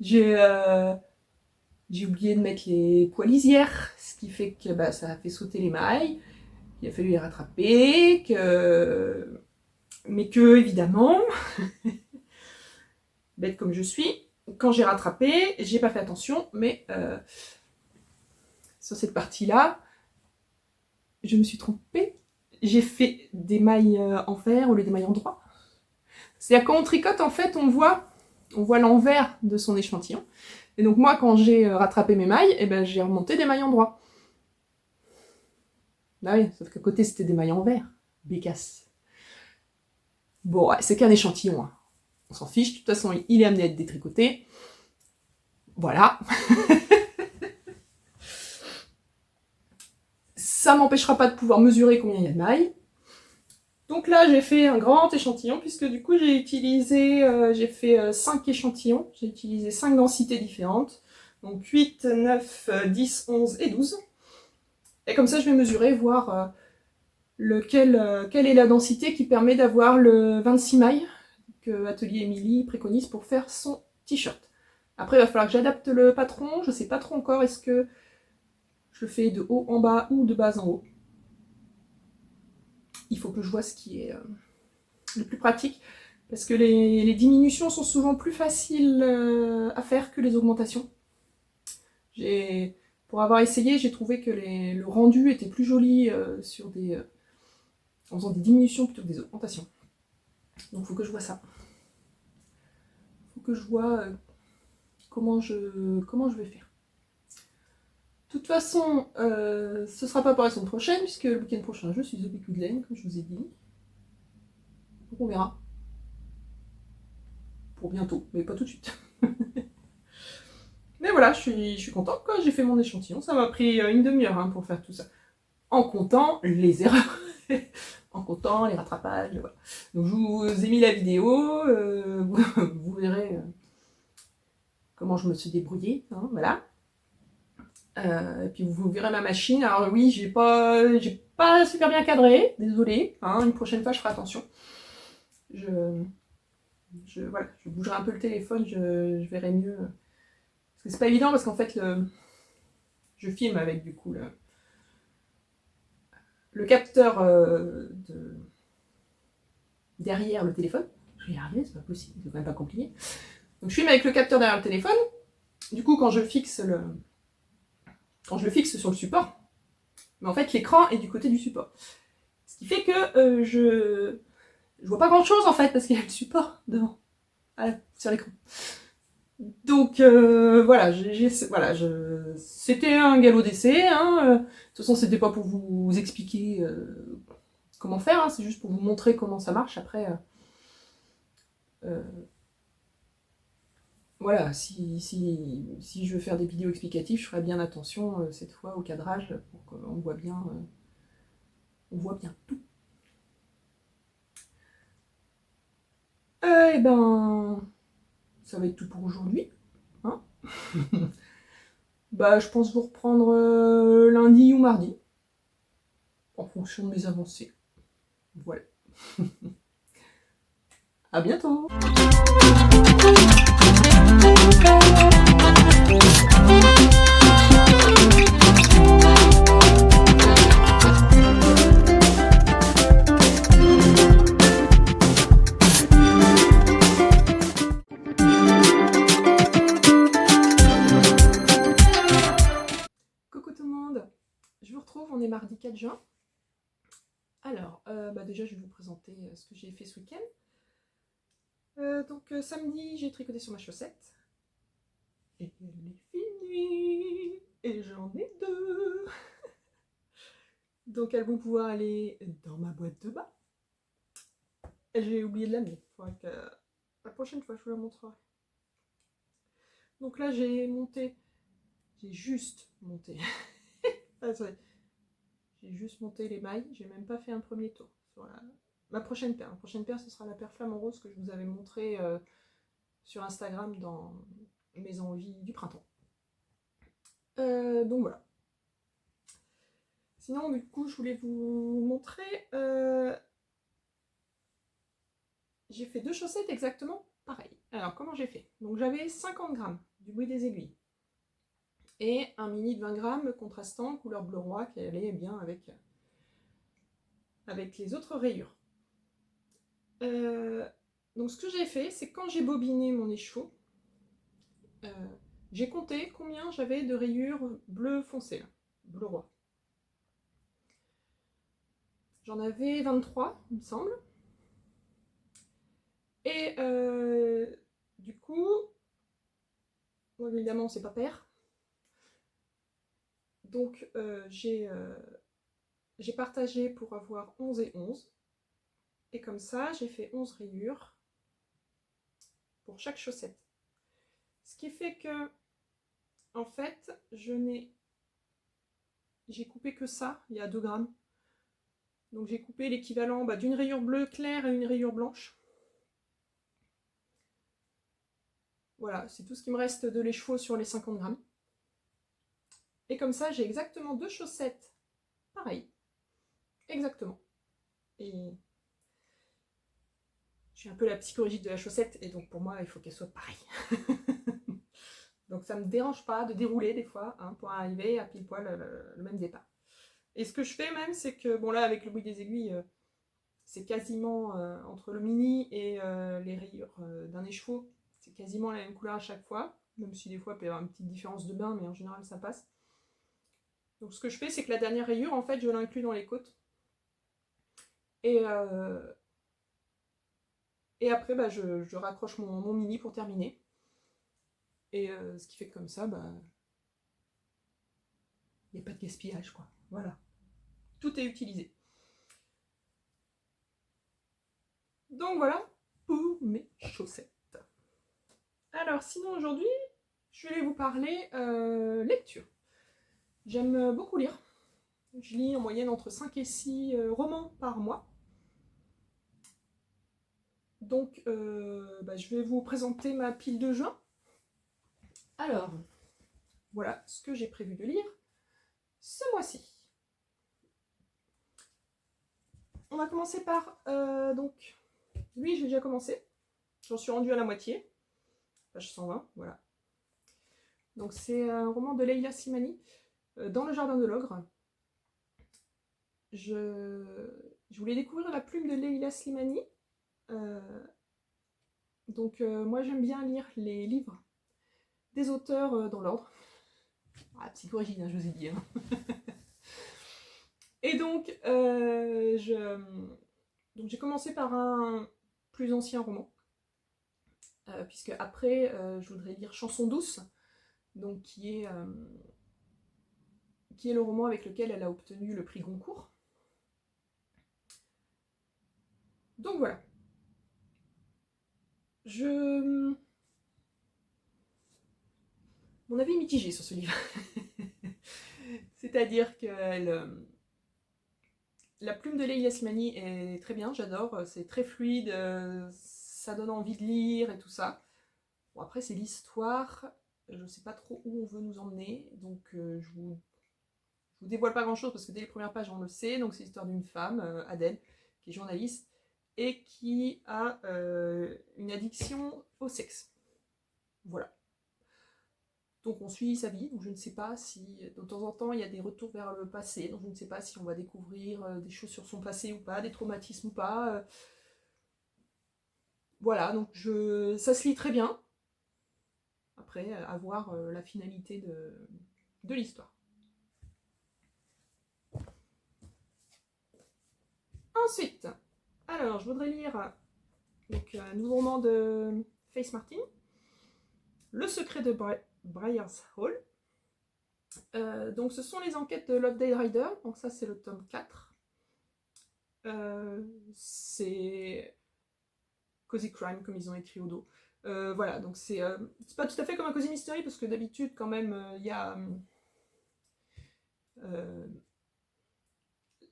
J'ai oublié de mettre les poilisières, ce qui fait que ça a fait sauter les mailles. Il a fallu les rattraper, mais que évidemment, bête comme je suis, quand j'ai rattrapé, j'ai pas fait attention, mais sur cette partie-là, je me suis trompée. J'ai fait des mailles en fer au lieu des mailles en droit. C'est-à-dire quand on tricote, en fait, on voit l'envers de son échantillon. Et donc moi, quand j'ai rattrapé mes mailles, j'ai remonté des mailles en droit. Ah oui, sauf qu'à côté, c'était des mailles en vert. Bécasse. Bon, ouais, c'est qu'un échantillon. Hein. On s'en fiche, de toute façon, il est amené à être détricoté. Voilà. Ça m'empêchera pas de pouvoir mesurer combien il y a de mailles. Donc là, j'ai fait un grand échantillon, puisque du coup, j'ai fait 5 échantillons. J'ai utilisé 5 densités différentes. Donc 8, 9, 10, 11 et 12. Et comme ça, je vais mesurer, voir quelle est la densité qui permet d'avoir le 26 mailles que Atelier Emily préconise pour faire son t-shirt. Après, il va falloir que j'adapte le patron. Je sais pas trop encore, est-ce que je le fais de haut en bas ou de bas en haut. Il faut que je vois ce qui est le plus pratique, parce que les diminutions sont souvent plus faciles à faire que les augmentations. Pour avoir essayé, j'ai trouvé que le rendu était plus joli en faisant des diminutions plutôt que des augmentations. Donc il faut que je vois ça. Il faut que je vois comment je vais faire. De toute façon, ce sera pas pour la semaine prochaine, puisque le week-end prochain, je suis au Pic de Laine, comme je vous ai dit. Donc on verra. Pour bientôt, mais pas tout de suite. Mais voilà, je suis contente, quoi. J'ai fait mon échantillon. Ça m'a pris une demi-heure pour faire tout ça. En comptant les erreurs. En comptant les rattrapages. Voilà. Donc je vous ai mis la vidéo. Vous verrez comment je me suis débrouillée. Hein, voilà. Et puis vous verrez ma machine. Alors oui, j'ai pas super bien cadré, désolée. Hein, une prochaine fois, je ferai attention. Voilà, je bougerai un peu le téléphone, je verrai mieux. Parce que c'est pas évident, parce qu'en fait, je filme avec du coup le capteur derrière le téléphone. Je vais y arriver, c'est pas possible, c'est quand même pas compliqué. Donc je filme avec le capteur derrière le téléphone. Du coup, quand je le fixe sur le support, mais en fait l'écran est du côté du support. Ce qui fait que je vois pas grand chose en fait, parce qu'il y a le support devant, sur l'écran. Donc voilà, c'était un galop d'essai. De toute façon, c'était pas pour vous expliquer comment faire, c'est juste pour vous montrer comment ça marche. Après, voilà, si je veux faire des vidéos explicatives, je ferai bien attention cette fois au cadrage pour qu'on voit bien tout. Et ça va être tout pour aujourd'hui. Hein. Je pense vous reprendre lundi ou mardi, en fonction de mes avancées. Voilà. À bientôt. Coucou tout le monde, je vous retrouve, on est mardi 4 juin. Alors, déjà, je vais vous présenter ce que j'ai fait ce week-end. Samedi, j'ai tricoté sur ma chaussette. Et elle est finie. Et j'en ai 2. Donc, elles vont pouvoir aller dans ma boîte de bain. J'ai oublié de l'amener. Faudrait que la prochaine fois, je vous la montrerai. Donc là, j'ai juste monté. J'ai juste monté les mailles. J'ai même pas fait un premier tour sur ma prochaine paire. La prochaine paire, ce sera la paire Flamant Rose que je vous avais montrée sur Instagram dans mes envies du printemps. Donc voilà. Sinon, du coup, je voulais vous montrer. J'ai fait 2 chaussettes exactement pareilles. Alors, comment j'ai fait? Donc, j'avais 50 grammes du bruit des aiguilles et un mini de 20 grammes contrastant couleur bleu roi qui allait bien avec les autres rayures. Donc, ce que j'ai fait, c'est quand j'ai bobiné mon écheveau, j'ai compté combien j'avais de rayures bleu foncé, là, bleu roi. J'en avais 23, il me semble. Et du coup, bon, évidemment, c'est pas pair. Donc, j'ai partagé pour avoir 11 et 11. Et comme ça, j'ai fait 11 rayures pour chaque chaussette. Ce qui fait que, en fait, j'ai coupé que ça, il y a 2 grammes. Donc j'ai coupé l'équivalent d'une rayure bleue claire et une rayure blanche. Voilà, c'est tout ce qui me reste de l'écheveau sur les 50 grammes. Et comme ça, j'ai exactement 2 chaussettes pareilles. Exactement. Et je suis un peu la psychologique de la chaussette, et donc pour moi, il faut qu'elle soit pareille. Donc ça me dérange pas de dérouler des fois, pour arriver à pile poil le même départ. Et ce que je fais même, c'est que, bon là, avec le bruit des aiguilles, c'est quasiment, entre le mini et les rayures d'un écheveau, c'est quasiment la même couleur à chaque fois, même si des fois il peut y avoir une petite différence de bain, mais en général ça passe. Donc ce que je fais, c'est que la dernière rayure, en fait, je l'inclus dans les côtes. Et après, je raccroche mon mini pour terminer. Et ce qui fait que comme ça, il n'y a pas de gaspillage, quoi. Voilà. Tout est utilisé. Donc voilà pour mes chaussettes. Alors sinon aujourd'hui, je vais vous parler lecture. J'aime beaucoup lire. Je lis en moyenne entre 5 et 6 romans par mois. Donc je vais vous présenter ma pile de juin. Alors, voilà ce que j'ai prévu de lire ce mois-ci. On va commencer par, lui j'ai déjà commencé. J'en suis rendue à la moitié. Page 120, voilà. Donc c'est un roman de Leila Slimani, Dans le jardin de l'ogre. Je voulais découvrir la plume de Leila Slimani. Moi j'aime bien lire les livres des auteurs dans l'ordre. Ah, psychorigine, je vous ai dit. Et donc j'ai commencé par un plus ancien roman. Puisque après, je voudrais lire Chanson douce, donc qui est le roman avec lequel elle a obtenu le prix Goncourt. Donc voilà. Mon avis est mitigé sur ce livre. C'est-à-dire que la plume de Leila Slimani est très bien, j'adore, c'est très fluide, ça donne envie de lire et tout ça. Bon, après, c'est l'histoire, je ne sais pas trop où on veut nous emmener, donc je vous dévoile pas grand-chose parce que dès les premières pages, on le sait. Donc c'est l'histoire d'une femme, Adèle, qui est journaliste et qui a une addiction au sexe. Voilà. Donc on suit sa vie, donc je ne sais pas si de temps en temps il y a des retours vers le passé, donc je ne sais pas si on va découvrir des choses sur son passé ou pas, des traumatismes ou pas. Voilà, donc ça se lit très bien. Après, à voir la finalité de l'histoire. Ensuite, alors je voudrais lire donc, un nouveau roman de Faith Martin, Le secret de Briar's Hall. Donc ce sont les enquêtes de Loveday Rider, donc ça c'est le tome 4. C'est Cozy Crime comme ils ont écrit au dos. Voilà, donc c'est pas tout à fait comme un Cozy Mystery parce que d'habitude quand même il y a...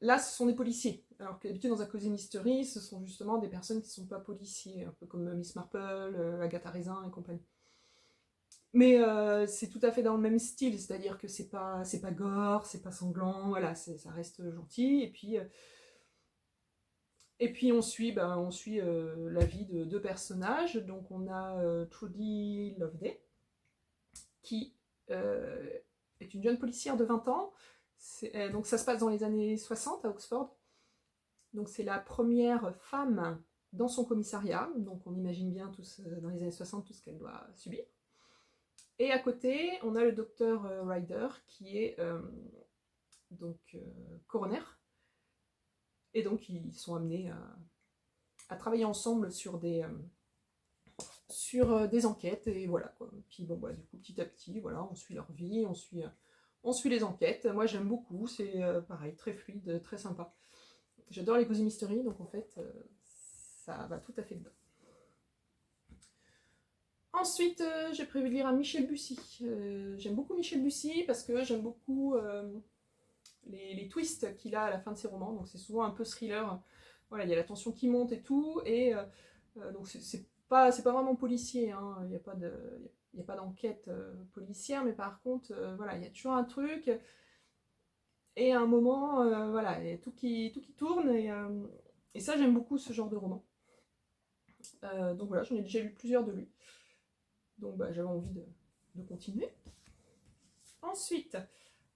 là ce sont des policiers, alors que d'habitude dans un Cozy Mystery ce sont justement des personnes qui sont pas policiers, un peu comme Miss Marple, Agatha Raisin et compagnie. Mais c'est tout à fait dans le même style, c'est-à-dire que c'est pas gore, c'est pas sanglant, voilà, ça reste gentil, et puis on suit la vie de deux personnages. Donc on a Trudy Loveday, qui est une jeune policière de 20 ans, donc ça se passe dans les années 60 à Oxford, donc c'est la première femme dans son commissariat, donc on imagine bien dans les années 60 tout ce qu'elle doit subir. Et à côté, on a le docteur Ryder, qui est coroner. Et donc, ils sont amenés à travailler ensemble sur des enquêtes, et voilà, quoi. Puis bon, du coup, petit à petit, voilà, on suit leur vie, on suit les enquêtes. Moi, j'aime beaucoup, c'est pareil, très fluide, très sympa. J'adore les Cozy Mystery, donc en fait, ça va tout à fait dedans. Ensuite, j'ai prévu de lire un Michel Bussy. J'aime beaucoup Michel Bussy parce que j'aime beaucoup les twists qu'il a à la fin de ses romans. Donc c'est souvent un peu thriller. Voilà, il y a la tension qui monte et tout. Et donc c'est pas vraiment policier. Hein. Il n'y a pas d'enquête policière, mais par contre, voilà, il y a toujours un truc. Et à un moment, voilà, il y a tout qui tourne. Et ça, j'aime beaucoup ce genre de roman. Donc voilà, j'en ai déjà lu plusieurs de lui. Donc j'avais envie de continuer. Ensuite,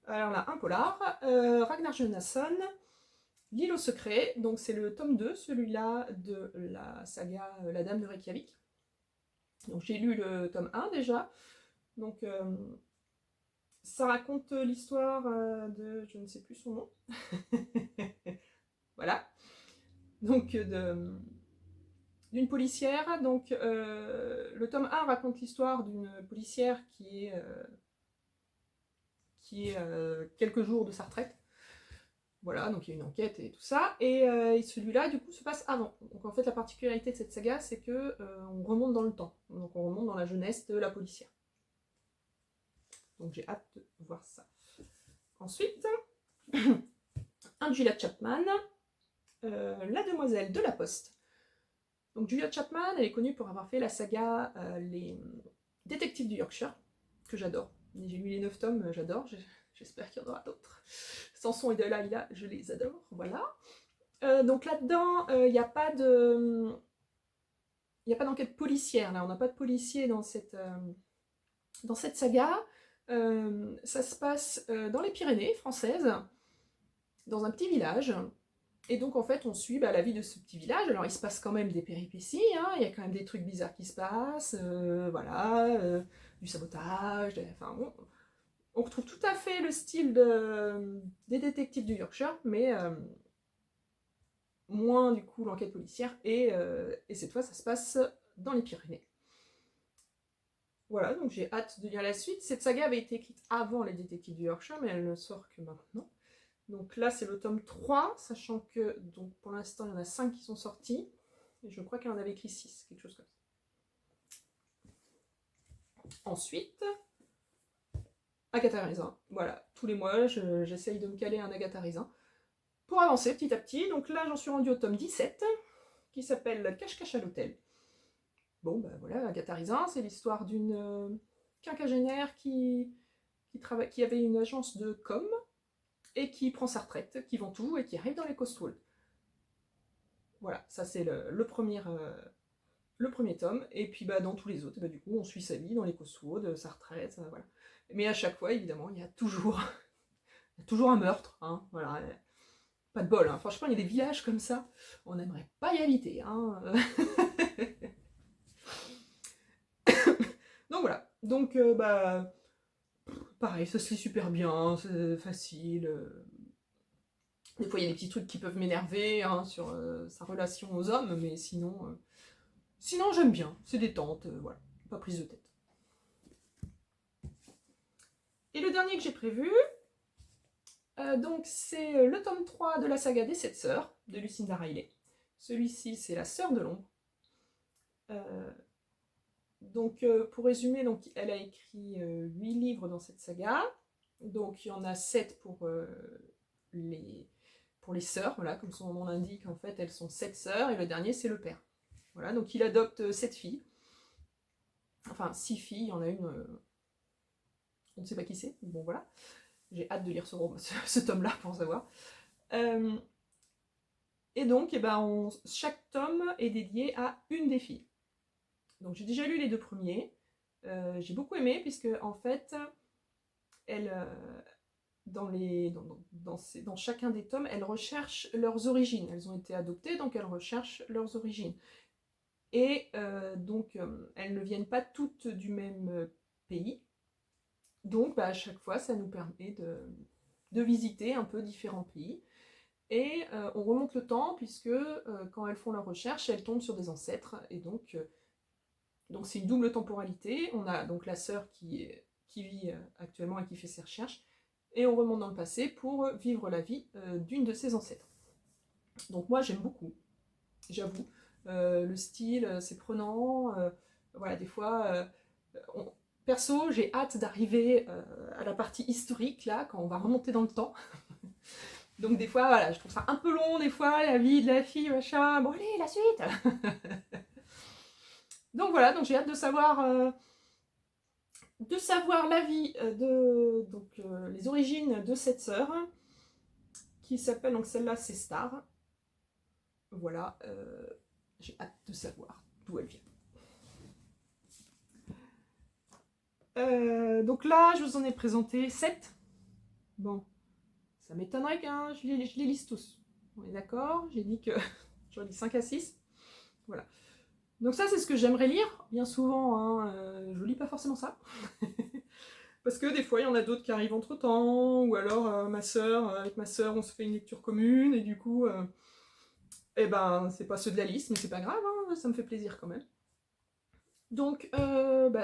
alors là, un polar, Ragnar Jonasson, L'île au secret, donc c'est le tome 2, celui-là de la saga La Dame de Reykjavik. Donc j'ai lu le tome 1 déjà. Donc ça raconte l'histoire de, je ne sais plus son nom. Voilà. Donc d'une policière. Donc le tome 1 raconte l'histoire d'une policière qui est quelques jours de sa retraite. Voilà, donc il y a une enquête et tout ça. Et celui-là, du coup, se passe avant. Donc en fait, la particularité de cette saga, c'est que on remonte dans le temps. Donc on remonte dans la jeunesse de la policière. Donc j'ai hâte de voir ça. Ensuite, un Julia Chapman, La Demoiselle de la Poste. Donc Julia Chapman, elle est connue pour avoir fait la saga Les Détectives du Yorkshire, que j'adore. J'ai lu les 9 tomes, j'adore. J'espère qu'il y en aura d'autres. Samson et Delilah, je les adore, voilà. Donc là-dedans, il n'y a pas d'enquête policière, là, on n'a pas de policier dans cette saga. Ça se passe dans les Pyrénées françaises, dans un petit village. Et donc en fait, on suit la vie de ce petit village. Alors il se passe quand même des péripéties, hein. Il y a quand même des trucs bizarres qui se passent, voilà, du sabotage, enfin bon. On retrouve tout à fait le style des détectives du Yorkshire, mais moins du coup l'enquête policière, et cette fois ça se passe dans les Pyrénées. Voilà, donc j'ai hâte de lire la suite. Cette saga avait été écrite avant les détectives du Yorkshire, mais elle ne sort que maintenant. Donc là c'est le tome 3, sachant que donc, pour l'instant il y en a 5 qui sont sortis, et je crois qu'elle en avait écrit 6, quelque chose comme ça. Ensuite, Agatha Raisin. Voilà, tous les mois, j'essaye de me caler un Agatha Raisin pour avancer petit à petit. Donc là, j'en suis rendue au tome 17, qui s'appelle Cache-cache à l'hôtel. Bon, voilà, Agatha Raisin, c'est l'histoire d'une quinquagénaire qui avait une agence de com, et qui prend sa retraite, qui vend tout, et qui arrive dans les Cotswolds. Voilà, ça c'est le premier tome, et puis dans tous les autres, du coup, on suit sa vie dans les Cotswolds, sa retraite, voilà. Mais à chaque fois, évidemment, il y a toujours un meurtre, hein, voilà. Pas de bol, hein. Franchement, il y a des villages comme ça, on n'aimerait pas y habiter, hein. Donc voilà, donc pareil, ça se lit super bien, c'est facile, Des fois, il y a des petits trucs qui peuvent m'énerver hein, sur sa relation aux hommes, mais sinon, sinon j'aime bien. C'est détente, voilà. Pas prise de tête. Et le dernier que j'ai prévu, donc c'est le tome 3 de la saga des 7 sœurs, de Lucinda Riley. Celui-ci, c'est la sœur de l'ombre. Donc, pour résumer, donc, elle a écrit 8 livres dans cette saga. Donc, il y en a 7 pour les sœurs, voilà, comme son nom l'indique, en fait, elles sont 7 sœurs, et le dernier, c'est le père. Voilà, donc il adopte 7 filles. Enfin, 6 filles, il y en a une, on ne sait pas qui c'est, bon voilà. J'ai hâte de lire ce tome-là pour savoir. Et donc, eh ben, chaque tome est dédié à une des filles. Donc j'ai déjà lu les 2 premiers. J'ai beaucoup aimé, puisque en fait, elle, dans chacun des tomes, elles recherchent leurs origines. Elles ont été adoptées, donc elles recherchent leurs origines. Et donc, elles ne viennent pas toutes du même pays. Donc, à chaque fois, ça nous permet de visiter un peu différents pays. Et on remonte le temps, puisque quand elles font leurs recherches, elles tombent sur des ancêtres. Et donc c'est une double temporalité. On a donc la sœur qui vit actuellement et qui fait ses recherches. Et on remonte dans le passé pour vivre la vie d'une de ses ancêtres. Donc moi, j'aime beaucoup, j'avoue. Le style, c'est prenant. Voilà, des fois... Perso, j'ai hâte d'arriver à la partie historique, là, quand on va remonter dans le temps. Donc des fois, voilà, je trouve ça un peu long, des fois, la vie de la fille, machin. Bon, allez, la suite. Donc voilà, donc j'ai hâte de savoir la vie les origines de cette sœur, qui s'appelle, donc celle-là, c'est Star. Voilà, j'ai hâte de savoir d'où elle vient. Donc là, je vous en ai présenté 7. Bon, ça m'étonnerait que je les lise tous. On est d'accord? J'ai dit que j'en lis 5 à 6. Voilà. Donc ça, c'est ce que j'aimerais lire. Bien souvent, hein, je lis pas forcément ça. Parce que des fois, il y en a d'autres qui arrivent entre-temps, ou alors avec ma sœur, on se fait une lecture commune, et du coup, eh ben, c'est pas ceux de la liste, mais c'est pas grave, hein, ça me fait plaisir quand même. Donc,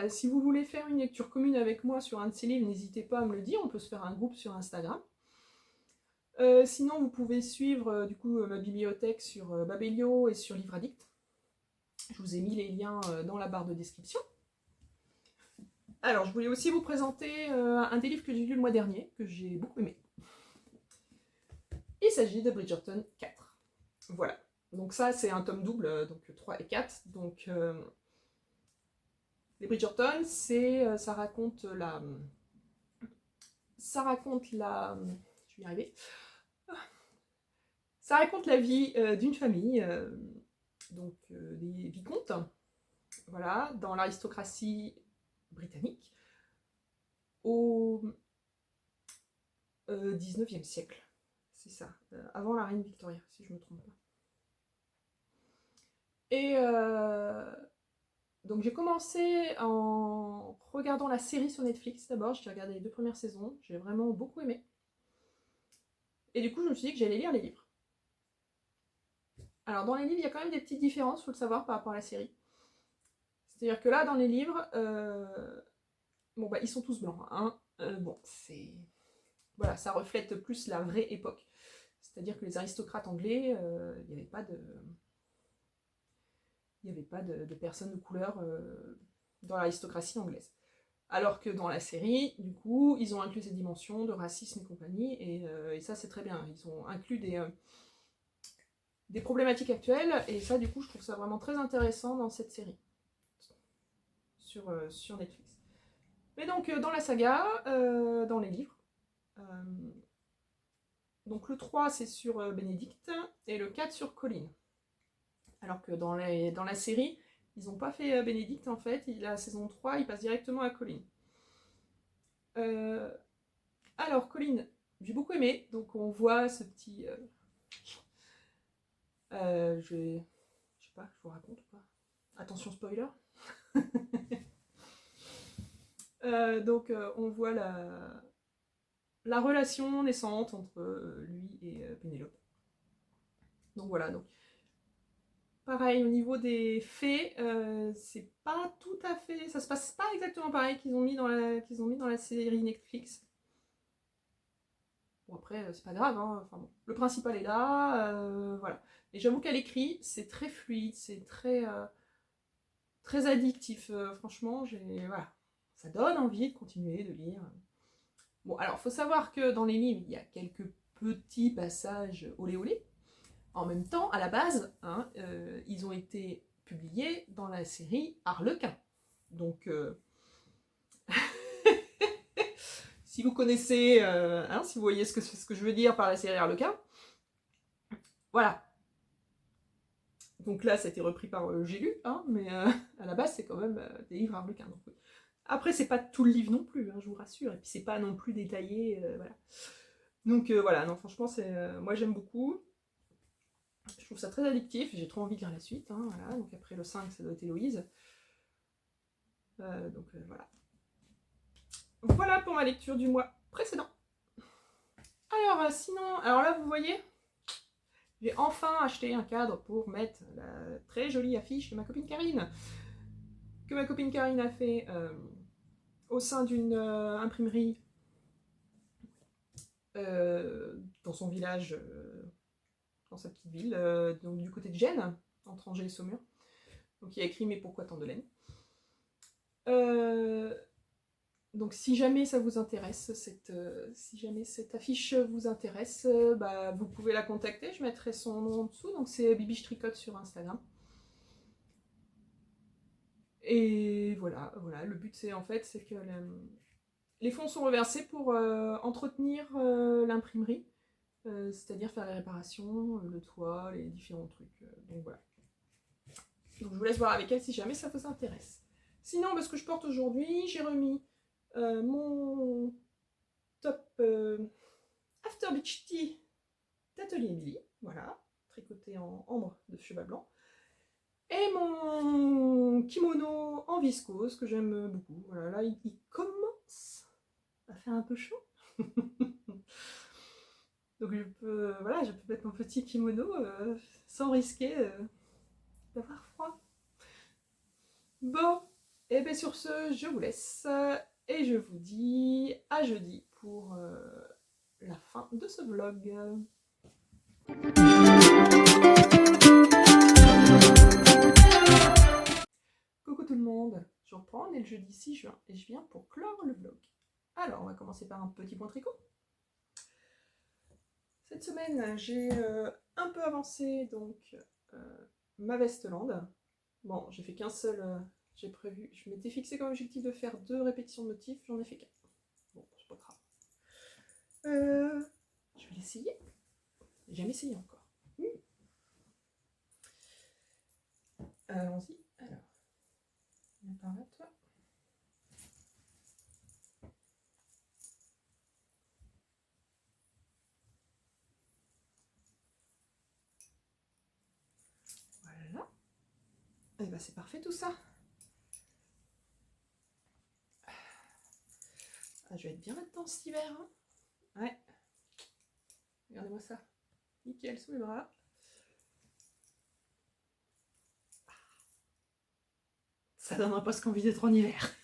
si vous voulez faire une lecture commune avec moi sur un de ces livres, n'hésitez pas à me le dire, on peut se faire un groupe sur Instagram. Sinon, vous pouvez suivre ma bibliothèque sur Babelio et sur Livre Addict. Je vous ai mis les liens dans la barre de description. Alors, je voulais aussi vous présenter un des livres que j'ai lu le mois dernier, que j'ai beaucoup aimé. Il s'agit de Bridgerton 4. Voilà. Donc ça, c'est un tome double, donc 3 et 4. Donc, les Bridgerton, ça raconte la... Je vais y arriver. Ça raconte la vie d'une famille, des vicomtes, voilà, dans l'aristocratie britannique, au 19e siècle. C'est ça, avant la reine Victoria, si je ne me trompe pas. Et donc j'ai commencé en regardant la série sur Netflix d'abord, j'ai regardé les 2 premières saisons, j'ai vraiment beaucoup aimé. Et du coup, je me suis dit que j'allais lire les livres. Alors, dans les livres, il y a quand même des petites différences, il faut le savoir, par rapport à la série. C'est-à-dire que là, dans les livres, ils sont tous blancs. Hein. Voilà, ça reflète plus la vraie époque. C'est-à-dire que les aristocrates anglais, il n'y avait pas de personnes de couleur dans l'aristocratie anglaise. Alors que dans la série, du coup, ils ont inclus ces dimensions de racisme et compagnie, et ça, c'est très bien. Ils ont inclus des problématiques actuelles, et ça, du coup, je trouve ça vraiment très intéressant dans cette série, sur Netflix. Mais donc, dans la saga, dans les livres, donc le 3, c'est sur Bénédicte, et le 4 sur Colin. Alors que dans la série, ils n'ont pas fait Bénédicte, en fait, la saison 3, il passe directement à Colin. Alors, Colin, j'ai beaucoup aimé, donc on voit ce petit... je sais pas, je vous raconte ou pas? Attention spoiler. On voit la relation naissante entre lui et Pénélope. Donc voilà, donc pareil, au niveau des faits, c'est pas tout à fait... Ça se passe pas exactement pareil qu'ils ont mis dans la série Netflix. Bon après, c'est pas grave, hein. Enfin, bon. Le principal est là, voilà. Et j'avoue qu'à l'écrit, c'est très fluide, c'est très addictif. Franchement, voilà. Ça donne envie de continuer de lire. Bon, alors, faut savoir que dans les livres, il y a quelques petits passages olé olé. En même temps, à la base, hein, ils ont été publiés dans la série Harlequin. Donc, si vous connaissez, si vous voyez ce que je veux dire par la série Harlequin, voilà. Donc là, ça a été repris par J'ai lu, hein, mais à la base, c'est quand même des livres Harlequin. Donc, oui. Après, c'est pas tout le livre non plus, hein, je vous rassure, et puis c'est pas non plus détaillé, voilà. Donc voilà, non, franchement, moi j'aime beaucoup. Je trouve ça très addictif, j'ai trop envie de lire la suite, hein, voilà. Donc après le 5, ça doit être Héloïse. Voilà. Voilà pour ma lecture du mois précédent. Alors sinon, alors là vous voyez, j'ai enfin acheté un cadre pour mettre la très jolie affiche de ma copine Karine, que ma copine Karine a fait au sein d'une imprimerie dans son village, dans sa petite ville, donc du côté de Gênes, entre Angers et Saumur. Donc il y a écrit « Mais pourquoi tant de laine ?» Donc si jamais ça vous intéresse, si jamais cette affiche vous intéresse, vous pouvez la contacter, je mettrai son nom en dessous, donc c'est Bibiche Tricote sur Instagram. Et voilà, le but c'est que les fonds sont reversés pour entretenir l'imprimerie, c'est-à-dire faire les réparations, le toit, les différents trucs, donc voilà. Donc je vous laisse voir avec elle si jamais ça vous intéresse. Sinon, ce que je porte aujourd'hui, j'ai remis mon top After Beach Tea d'Atelier Emily, voilà, tricoté en ambre de cheval blanc, et mon kimono en viscose que j'aime beaucoup. Voilà, là il commence à faire un peu chaud. Donc je peux mettre mon petit kimono sans risquer d'avoir froid. Bon, et bien sur ce, je vous laisse et je vous dis à jeudi pour la fin de ce vlog. Coucou tout le monde, je reprends, on est le jeudi 6 juin et je viens pour clore le vlog. Alors, on va commencer par un petit point tricot. Cette semaine, j'ai un peu avancé donc ma Vesteland. Bon, j'ai fait qu'un seul, j'ai prévu, je m'étais fixé comme objectif de faire 2 répétitions de motifs, j'en ai fait qu'un. Bon, c'est pas grave. Je vais l'essayer. J'ai jamais essayé encore. Allons-y. Alors, viens par là, toi. Voilà. Et bah c'est parfait tout ça. Ah, je vais être bien là-dedans cet hiver. Hein. Ouais. Regardez-moi ça. Nickel sous les bras. Ça donnera pas ce qu'envie d'être en hiver.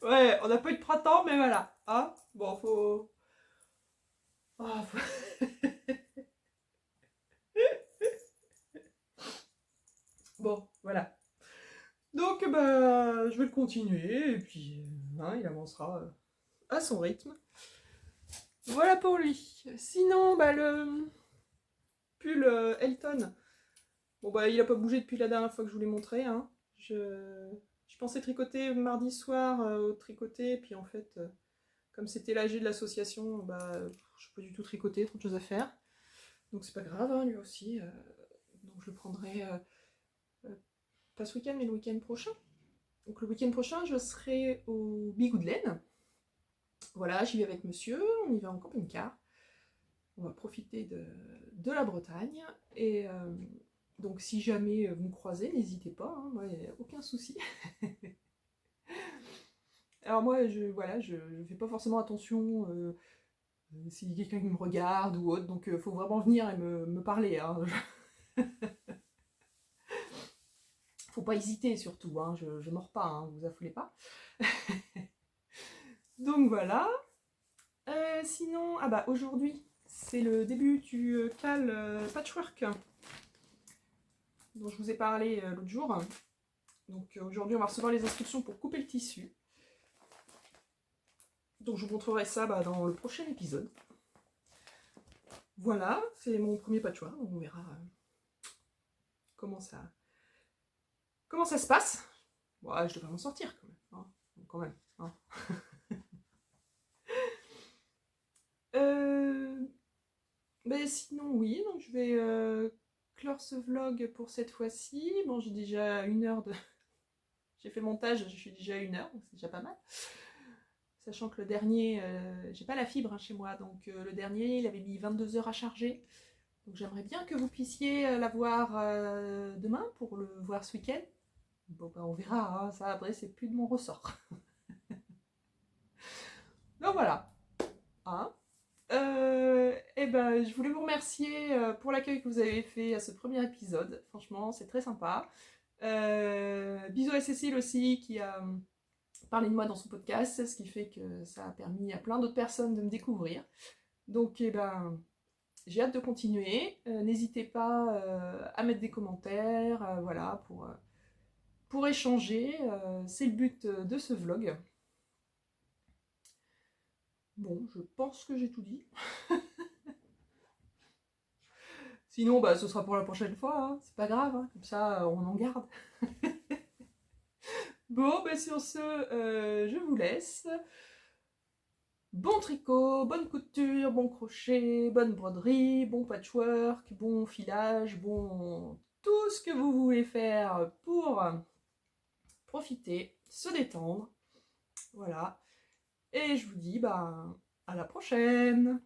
Ouais, on n'a pas eu de printemps, mais voilà. Hein, bon, faut... Oh, faut... Bon, voilà. Donc, je vais le continuer, et puis, il avancera à son rythme. Voilà pour lui. Sinon, le pull Elton, bon, il a pas bougé depuis la dernière fois que je vous l'ai montré, hein. Je pensais tricoter mardi soir au tricoté, puis en fait, comme c'était l'AG de l'association, je n'ai pas du tout tricoté, trop de choses à faire. Donc c'est pas grave, hein, lui aussi. Donc je le prendrai pas ce week-end, mais le week-end prochain. Donc le week-end prochain, je serai au Bigoud de Laine. Voilà, j'y vais avec monsieur, on y va en camping-car. On va profiter de la Bretagne. Et donc si jamais vous me croisez, n'hésitez pas, hein, moi, il n'y a aucun souci. Alors moi, voilà, je fais pas forcément attention si quelqu'un me regarde ou autre, donc faut vraiment venir et me parler. Hein. Faut pas hésiter surtout, hein, je mords pas, hein, vous affolez pas. Donc voilà. Sinon, ah bah aujourd'hui, c'est le début du CAL Patchwork dont je vous ai parlé l'autre jour. Donc aujourd'hui, on va recevoir les instructions pour couper le tissu. Donc je vous montrerai ça dans le prochain épisode. Voilà, c'est mon premier patchwork, donc on verra comment ça se passe. Ouais, je devrais m'en sortir quand même. Hein, quand même. Hein. Ben sinon oui, donc je vais clore ce vlog pour cette fois-ci. Bon, j'ai déjà 1 heure de... J'ai fait le montage, je suis déjà à 1 heure, donc c'est déjà pas mal. Sachant que le dernier, j'ai pas la fibre hein, chez moi, donc le dernier, il avait mis 22 heures à charger. Donc j'aimerais bien que vous puissiez la voir demain pour le voir ce week-end. Bon ben on verra, hein, ça après c'est plus de mon ressort. Donc voilà. Hein et ben je voulais vous remercier pour l'accueil que vous avez fait à ce premier épisode. Franchement, c'est très sympa. Bisous à Cécile aussi qui a parlé de moi dans son podcast, ce qui fait que ça a permis à plein d'autres personnes de me découvrir. Donc eh ben j'ai hâte de continuer. N'hésitez pas à mettre des commentaires, voilà, pour échanger. C'est le but de ce vlog. Bon, je pense que j'ai tout dit. Sinon, bah, ce sera pour la prochaine fois, hein. C'est pas grave, hein. Comme ça, on en garde. Bon, bah, sur ce, je vous laisse. Bon tricot, bonne couture, bon crochet, bonne broderie, bon patchwork, bon filage, bon... tout ce que vous voulez faire pour profiter, se détendre. Voilà. Et je vous dis, bah, à la prochaine!